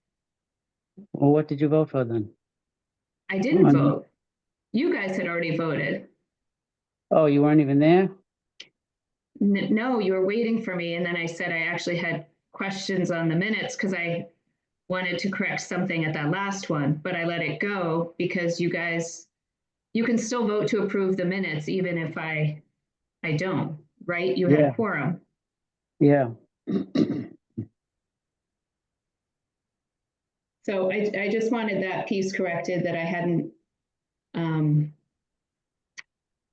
Well, what did you vote for then?
I didn't
Um,
vote. You guys had already voted.
Oh, you weren't even there?
No, you were waiting for me. And then I said I actually had questions on the minutes because I wanted to correct something at that last one, but I let it go because you guys, you can still vote to approve the minutes even if I don't, right? You
Yeah.
had quorum.
Yeah.
So I just wanted that piece corrected that I hadn't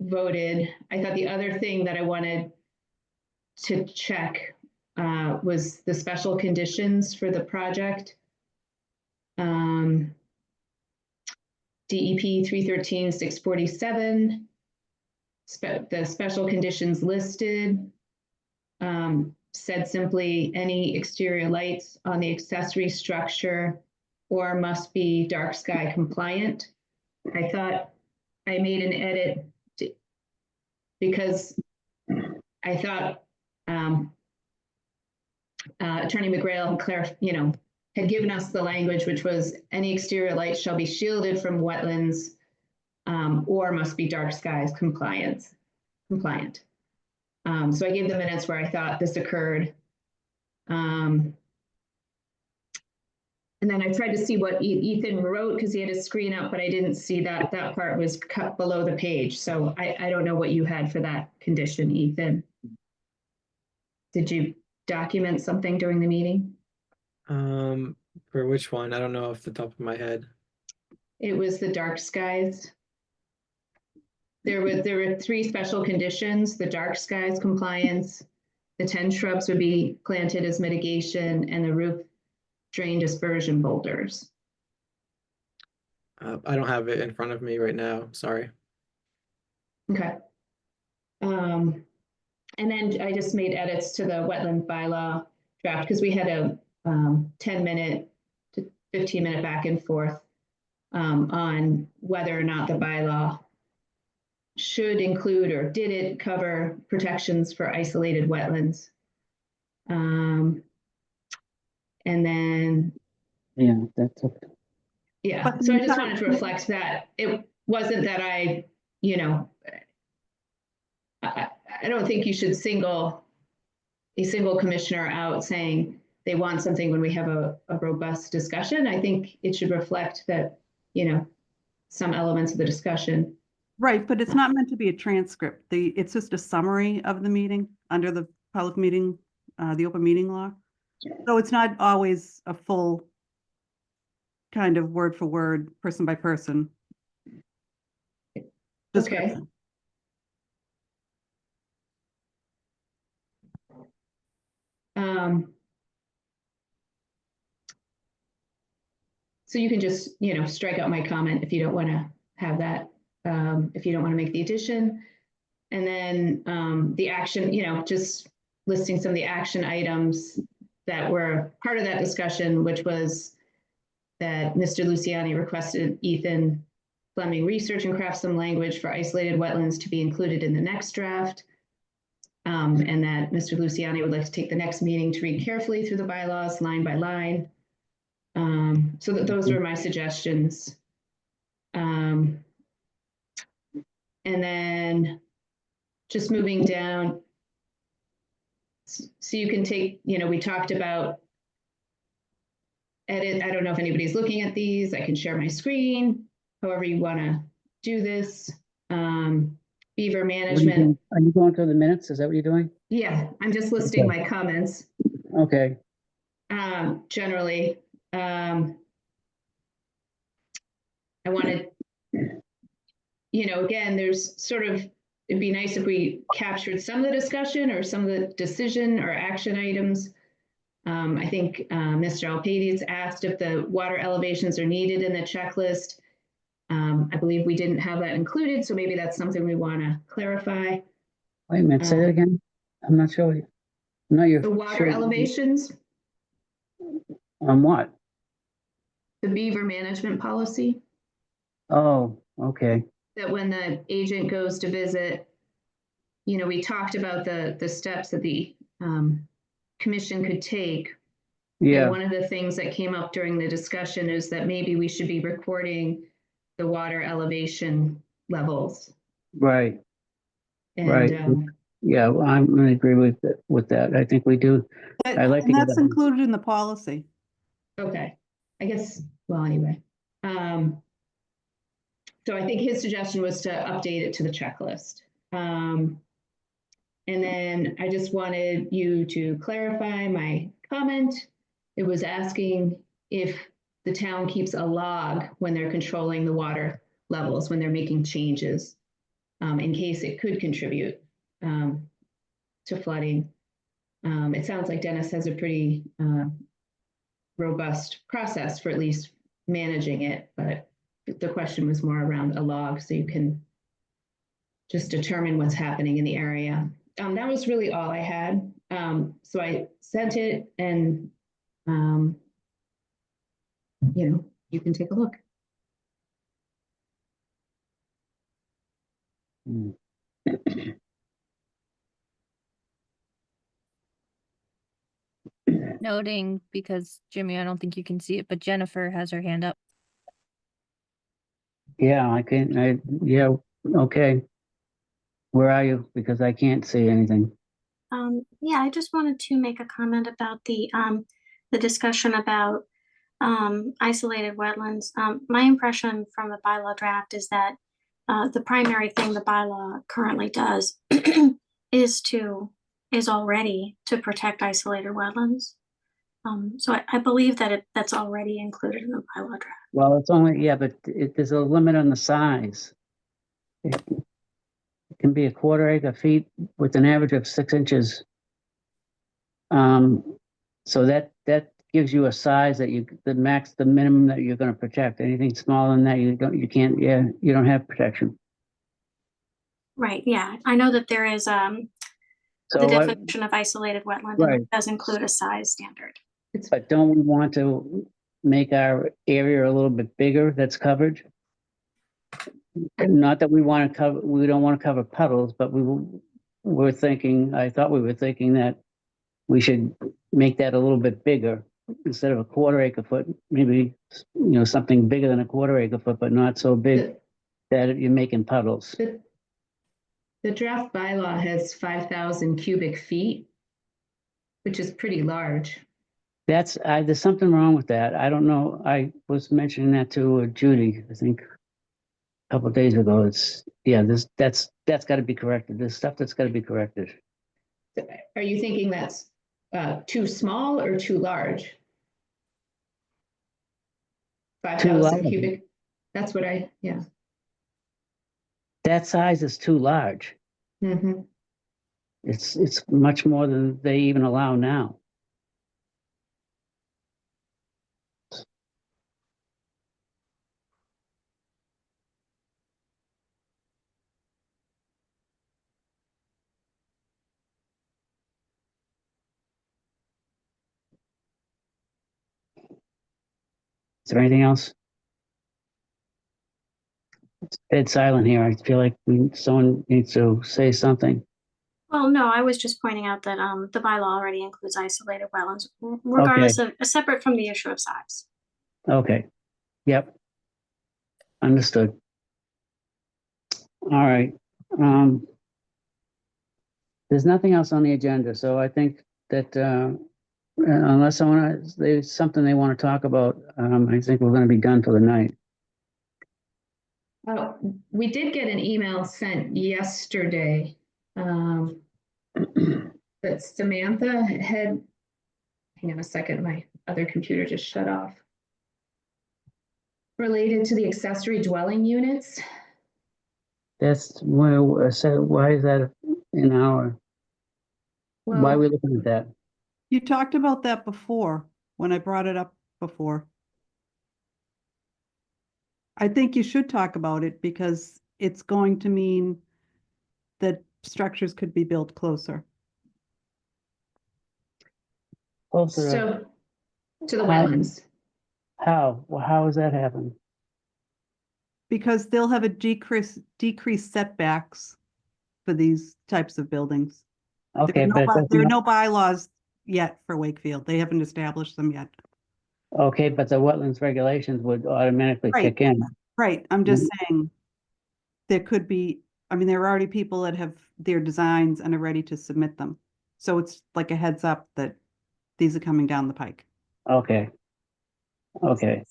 voted. I thought the other thing that I wanted to check was the special conditions for the project. DEP 313-647, the special conditions listed said simply any exterior lights on the accessory structure or must be dark sky compliant. I thought I made an edit because I thought Attorney McGrail had given us the language, which was any exterior lights shall be shielded from wetlands or must be dark skies compliant. So I gave the minutes where I thought this occurred. And then I tried to see what Ethan wrote because he had a screen up, but I didn't see that part was cut below the page. So I don't know what you had for that condition, Ethan. Did you document something during the meeting?
For which one? I don't know off the top of my head.
It was the dark skies. There were 3 special conditions: the dark skies compliance, the 10 shrubs would be planted as mitigation, and the roof drain dispersion boulders.
I don't have it in front of me right now. Sorry.
Okay. And then I just made edits to the wetland bylaw draft because we had a 10-minute to 15-minute back and forth on whether or not the bylaw should include or did it cover protections for isolated wetlands. And then,
Yeah, that's okay.
yeah,
But
so
the
I just
entire-
wanted to reflect that it wasn't that I don't think you should single a single commissioner out saying they want something when we have a robust discussion. I think it should reflect that, some elements of the discussion.
Right, but it's not meant to be a transcript. It's just a summary of the meeting under the public meeting, the open meeting law. So it's not always a full kind of word for word, person by person.
Okay.
description.
So you can just, strike out my comment if you don't want to have that, if you don't want to make the addition. And then the action, just listing some of the action items that were part of that discussion, which was that Mr. Luciani requested Ethan Fleming research and craft some language for isolated wetlands to be included in the next draft. And that Mr. Luciani would like to take the next meeting to read carefully through the bylaws line by line. So that those were my suggestions. And then just moving down. So you can take, we talked about edit. I don't know if anybody's looking at these. I can share my screen, however you want to do this. Beaver management.
Are you going through the minutes? Is that what you're doing?
Yeah, I'm just listing my comments.
Okay.
Generally, I wanted, again, there's sort of, it'd be nice if we captured some of the discussion or some of the decision or action items. I think Mr. Alpades asked if the water elevations are needed in the checklist. I believe we didn't have that included, so maybe that's something we want to clarify.
Wait a minute, say that again. I'm not sure. No, you're
The water
sure.
elevations,
On what?
the beaver management policy,
Oh, okay.
that when the agent goes to visit, we talked about the steps that the commission could take. And
Yeah,
one of the things that came up during the discussion is that maybe we should be recording the water elevation levels.
right.
And
Right. Yeah, well, I'm gonna agree with that. I think we do. I like to
And
get
that's
that.
included in the policy.
okay, I guess, well, anyway. So I think his suggestion was to update it to the checklist. And then I just wanted you to clarify my comment. It was asking if the town keeps a log when they're controlling the water levels, when they're making changes, in case it could contribute to flooding. It sounds like Dennis has a pretty robust process for at least managing it, but the question was more around a log so you can just determine what's happening in the area. That was really all I had. So I sent it and, you can take a look.
Mm.
Noting, because Jimmy, I don't think you can see it, but Jennifer has her hand up.
Yeah, yeah, okay. Where are you? Because I can't see anything.
Yeah, I just wanted to make a comment about the discussion about isolated wetlands. My impression from the bylaw draft is that the primary thing the bylaw currently does is already to protect isolated wetlands. So I believe that that's already included in the bylaw draft.
Well, it's only, yeah, but there's a limit on the size. It can be a 1/4 acre feet with an average of 6 inches. So that gives you a size that the minimum that you're gonna protect. Anything smaller than that, you don't have protection.
Right, yeah. I know that there is the
So,
definition of isolated wetland and
right.
it does include a size standard.
but don't we want to make our area a little bit bigger that's covered? Not that we don't want to cover puddles, but I thought we were thinking that we should make that a little bit bigger. Instead of a 1/4 acre foot, maybe, something bigger than a 1/4 acre foot, but not so big that you're making puddles.
The draft bylaw has 5,000 cubic feet, which is pretty large.
There's something wrong with that. I don't know. I was mentioning that to Judy, I think, a couple of days ago. That's got to be corrected. There's stuff that's got to be corrected.
Are you thinking that's too small or too large? 5,000
large.
cubic, that's what yeah.
That size is too large.
Mm-hmm.
It's much more than they even allow now. Is there anything else? It's dead silent here. I feel like someone needs to say something.
Well, no, I was just pointing out that the bylaw already includes isolated wetlands, regardless of separate from the issue of size.
Okay. Yep. Understood. All right. There's nothing else on the agenda, so I think that unless there's something they want to talk about, I think we're going to be done for the night.
We did get an email sent yesterday that Samantha had, hang on a second, my other computer just shut off. Related to the accessory dwelling units.
That's why is that in our? Why are we looking at that?
You talked about that before, when I brought it up before. I think you should talk about it because it's going to mean that structures could be built closer.
So to the wetlands.
How? Well, how does that happen?
Because they'll have a decreased setbacks for these types of buildings.
Okay,
There are no bylaws yet for Wakefield. They haven't established them yet.
okay, but the wetlands regulations would automatically
Right.
kick in.
Right, I'm just saying, there could be, there are already people that have their designs and are ready to submit them. So it's like a heads up that these are coming down the pike.
Okay. Okay.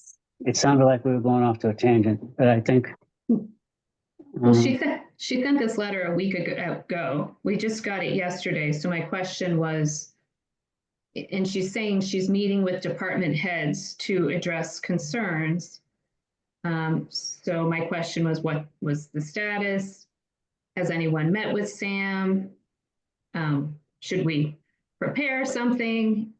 It sounded like we were going off to a tangent, but I think.
Well, she sent this letter a week ago. We just got it yesterday. So my question was, and she's saying she's meeting with department heads to address concerns. So my question was, what was the status? Has anyone met with Sam? Should we prepare something?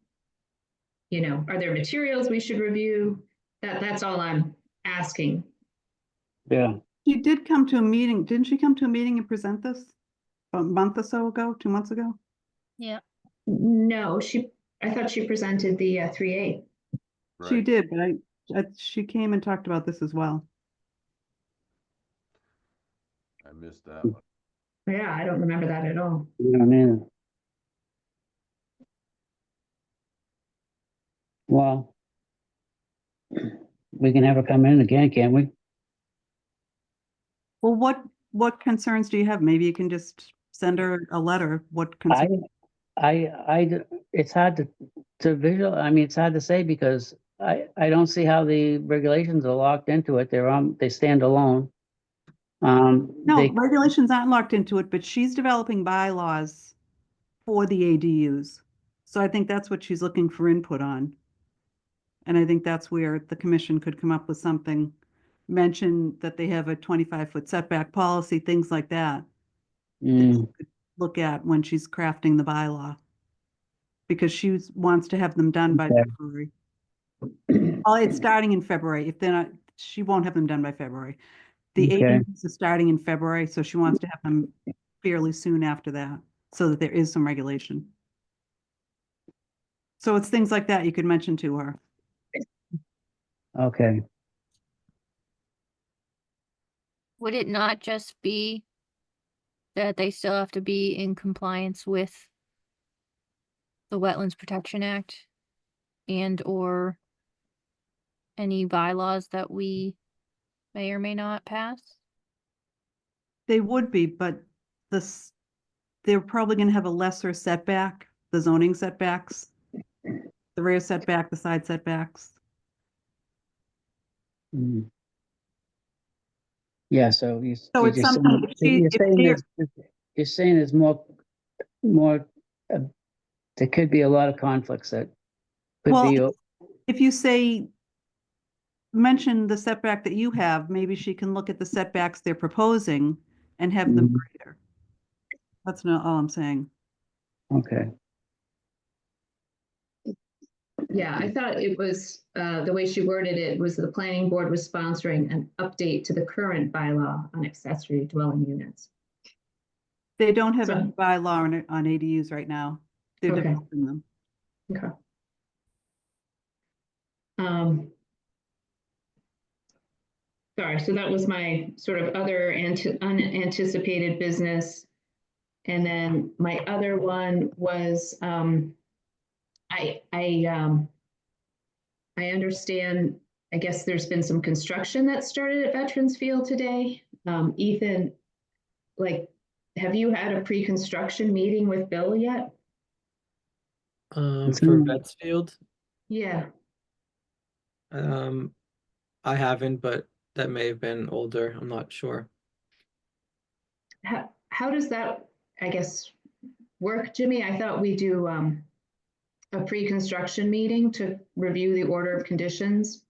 Are there materials we should review? That's all I'm asking.
Yeah.
She did come to a meeting. Didn't she come to a meeting and present this a month or so ago, 2 months ago?
Yeah.
No, I thought she presented the 3A.
She
Right.
did, but she came and talked about this as well.
I missed that one.
Yeah, I don't remember that at all.
You know what I mean? Well, we can have her come in again, can't we?
Well, what concerns do you have? Maybe you can just send her a letter. What
I,
concerns?
it's hard to visual, I mean, it's hard to say because I don't see how the regulations are locked into it. They stand alone.
No,
They,
regulations aren't locked into it, but she's developing bylaws for the ADUs. So I think that's what she's looking for input on. And I think that's where the commission could come up with something, mention that they have a 25-foot setback policy, things like that. That
mm,
she could look at when she's crafting the bylaw. Because she wants to have them done by
Okay.
February. Oh, it's starting in February. If they're not, she won't have them done by February. The
Okay.
ADUs are starting in February, so she wants to have them fairly soon after that, so that there is some regulation. So it's things like that you could mention to her.
okay.
Would it not just be that they still have to be in compliance with the Wetlands Protection Act and or any bylaws that we may or may not pass?
They would be, but they're probably gonna have a lesser setback, the zoning setbacks, the rear setback, the side setbacks.
Mm. Yeah, so
So it's something,
you're saying there's more, uh, there could be a lot of conflicts that could
well,
be,
if you say, mention the setback that you have, maybe she can look at the setbacks they're proposing and have them
Mhm.
greater. That's not all I'm saying.
okay.
Yeah, I thought it was, the way she worded it was the planning board was sponsoring an update to the current bylaw on accessory dwelling units.
They don't have a
So-
bylaw on ADUs right now. They're
Okay.
developing them.
Okay. Sorry, so that was my sort of other unanticipated business. And then my other one was, I understand, I guess there's been some construction that started at Veterans Field today. Ethan, like, have you had a pre-construction meeting with Bill yet?
For
Mm.
Vetsfield,
Yeah.
I haven't, but that may have been older. I'm not sure.
How does that, I guess, work, Jimmy? I thought we do a pre-construction meeting to review the order of conditions.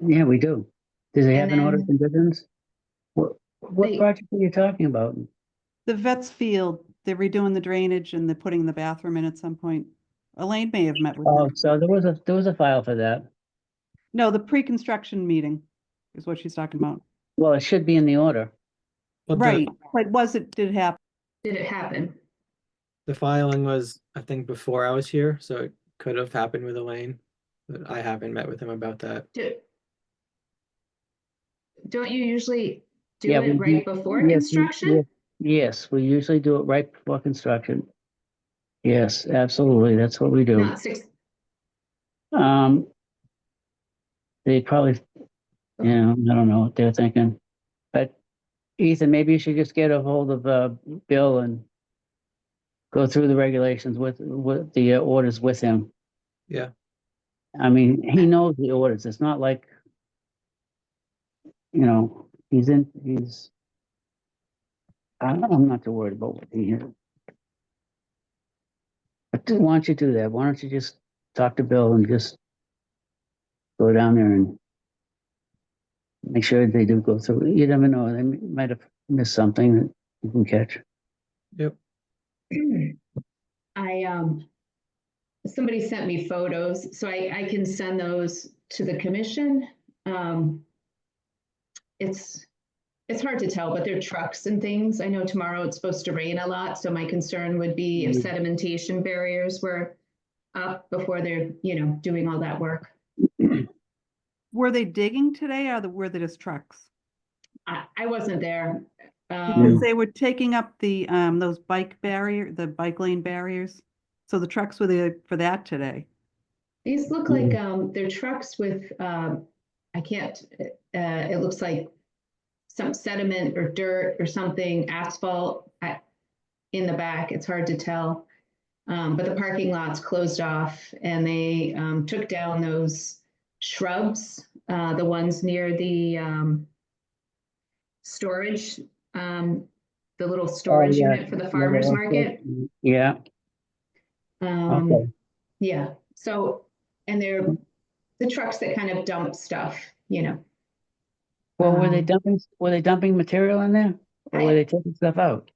Yeah, we do. Does it have
And
an order of
then
conditions? What
They-
project are you talking about?
The Vets Field, they're redoing the drainage and they're putting the bathroom in at some point. Elaine may have met with
Oh,
them.
so there was a file for that.
No, the pre-construction meeting is what she's talking about.
Well, it should be in the order.
Well,
Right, but did it happen?
did it happen?
the filing was, I think, before I was here, so it could have happened with Elaine, but I haven't met with him about that.
Don't you usually do
Yeah,
it right before construction?
Yes, we usually do it right before construction. Yes, absolutely. That's what we do.
Not six.
They probably, I don't know what they're thinking. But Ethan, maybe you should just get a hold of Bill and go through the regulations with the orders with him.
Yeah.
I mean, he knows the orders. It's not like, I'm not too worried about what he is. But why don't you do that? Why don't you just talk to Bill and just go down there and make sure they do go through. You never know. They might have missed something that you can catch.
Yep.
Somebody sent me photos, so I can send those to the commission. It's hard to tell, but they're trucks and things. I know tomorrow it's supposed to rain a lot, so my concern would be if sedimentation barriers were up before they're, doing all that work.
Were they digging today or were they just trucks?
I wasn't there.
Because
Um,
they were taking up the, those the bike lane barriers. So the trucks were there for that today.
these look like, they're trucks with, I can't, it looks like some sediment or dirt or something, asphalt in the back. It's hard to tell. But the parking lot's closed off and they took down those shrubs, the ones near the storage, the little storage
yeah.
unit for the farmer's market.
Yeah,
Um,
okay.
yeah, so, and they're the trucks that kind of dump stuff, you know.
Well, were they dumping material in there? Or were
I-
they taking stuff out?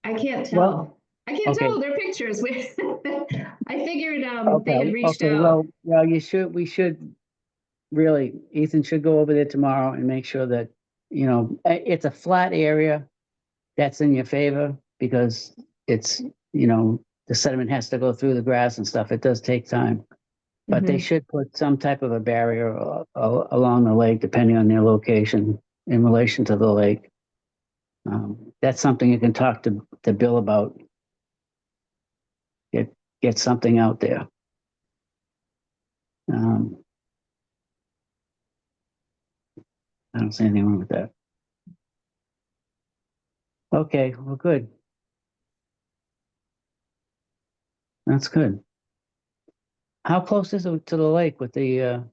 I can't
Well,
tell. I can't
okay.
tell. They're pictures. I figured they
Okay,
had reached
okay,
out.
well, we should really, Ethan should go over there tomorrow and make sure that, it's a flat area that's in your favor because it's, the sediment has to go through the grass and stuff. It does take time. But they
Mhm.
should put some type of a barrier along the lake, depending on their location in relation to the lake. That's something you can talk to Bill about. Get something out there. Um, I don't see anything wrong with that. Okay, well, good. That's good. How close is it to the lake with the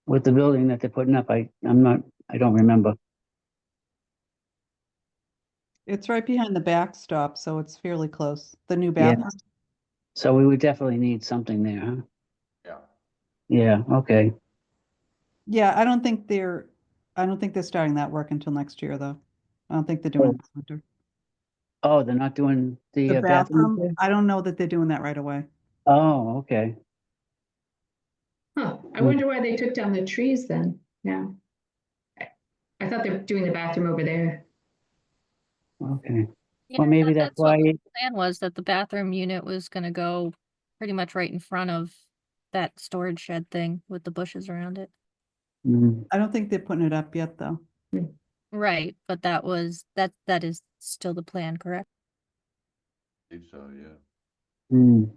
building that they're putting up? I don't remember.
It's right behind the backstop, so it's fairly close. The new
Yeah.
bathroom.
So we would definitely need something there, huh?
Yeah.
Yeah, okay.
Yeah, I don't think they're starting that work until next year, though. I don't think they're doing it this winter.
Oh, they're not doing
The
the bathroom?
bathroom, I don't know that they're doing that right away.
Oh, okay.
Huh. I wonder why they took down the trees then. Yeah. I thought they were doing the bathroom over there.
Okay.
Yeah,
Well,
I
maybe
thought
that's
what
why,
the plan was, that the bathroom unit was gonna go pretty much right in front of that storage shed thing with the bushes around it.
mm,
I don't think they're putting it up yet, though.
Right, but that is still the plan, correct?
I believe so, yeah.
mm.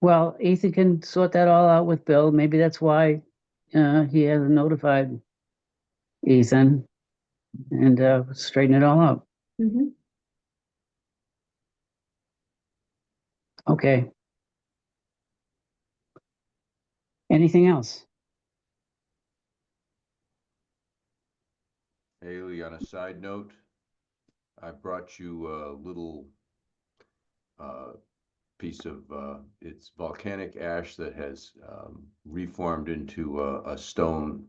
Well, Ethan can sort that all out with Bill. Maybe that's why he hasn't notified Ethan and straighten it all out.
Mhm.
Okay. Anything else?
Haley, on a side note, I brought you a little piece of it's volcanic ash that has reformed into a stone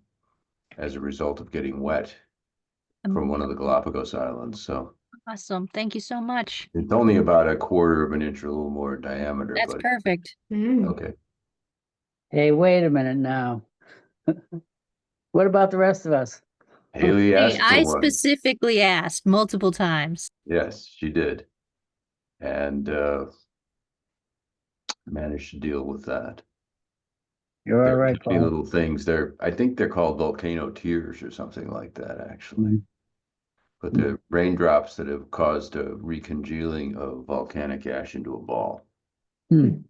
as a result of getting wet from one of the Galapagos Islands. So
Awesome, thank you so much.
it's only about a quarter of an inch or a little more in diameter,
That's
but
perfect.
Mm.
okay.
Hey, wait a minute now. What about the rest of us?
Haley
Hey,
asked for
I
one.
specifically asked multiple times.
Yes, she did. And managed to deal with that.
You're all
They're
right,
tiny
Paul.
little things. I think they're called volcano tears or something like that, actually.
Mm.
But the raindrops that have caused a recongealing of volcanic ash into a ball.
Hmm.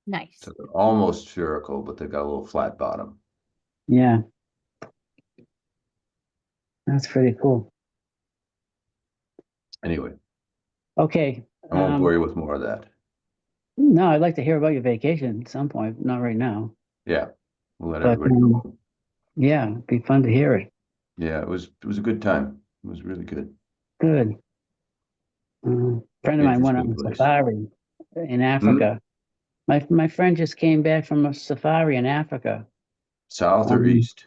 Nice.
So they're almost spherical, but they've got a little flat bottom.
Yeah. That's pretty cool.
Anyway,
Okay.
I won't bore you with more of that.
No, I'd like to hear about your vacation at some point, not right now.
Yeah, we'll let
But
everybody go.
yeah, it'd be fun to hear it.
Yeah, it was a good time. It was really good.
Good. Friend of mine went on
Interesting
a
place.
safari in Africa. My friend just came back from a safari in Africa.
South or east?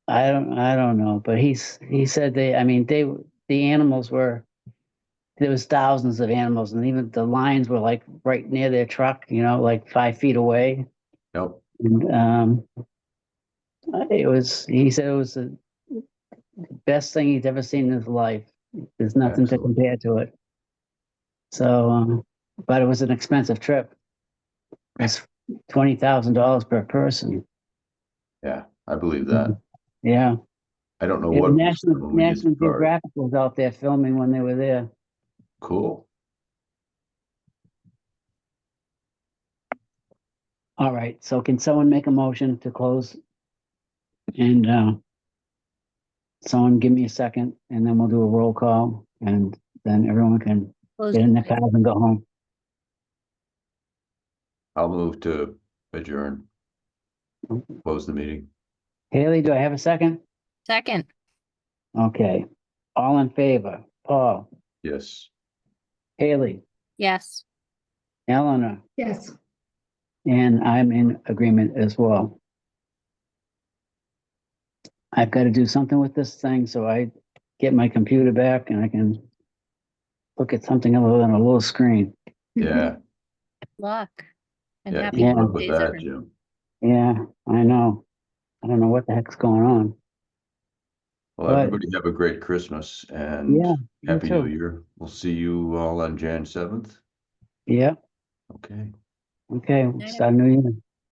I don't know, but he said the animals there was thousands of animals, and even the lions were like right near their truck, like 5 feet away.
Nope.
And he said it was the best thing he'd ever seen in his life. There's nothing to
Excellent.
compare to it. So, but it was an expensive trip. It's $20,000 per person.
Yeah, I believe that.
Yeah.
I don't know
Yeah,
what. was done when we did
National
Safari.
Geographic was out there filming when they were there.
Cool.
All right, so can someone make a motion to close? And someone give me a second, and then we'll do a roll call, and then everyone can
Close
get in their
the meeting.
cars and go home.
I'll move to adjourn. Close the meeting.
Haley, do I have a second?
Second,
Okay, all in favor? Paul,
Yes.
Haley,
yes.
Eleanor,
Yes.
and I'm in agreement as well. I've got to do something with this thing, so I get my computer back and I can look at something other than a little screen.
Yeah.
Luck. And
Yeah.
happy
Good
Yeah.
luck with
holidays,
that,
everyone.
Jim.
Yeah, I know. I don't know what the heck's going on.
Well,
But-
everybody have a great Christmas and
Yeah, you
Happy New
too.
Year. We'll see you all on Jan 7th.
Yeah,
Okay.
okay,
Night,
start a new year.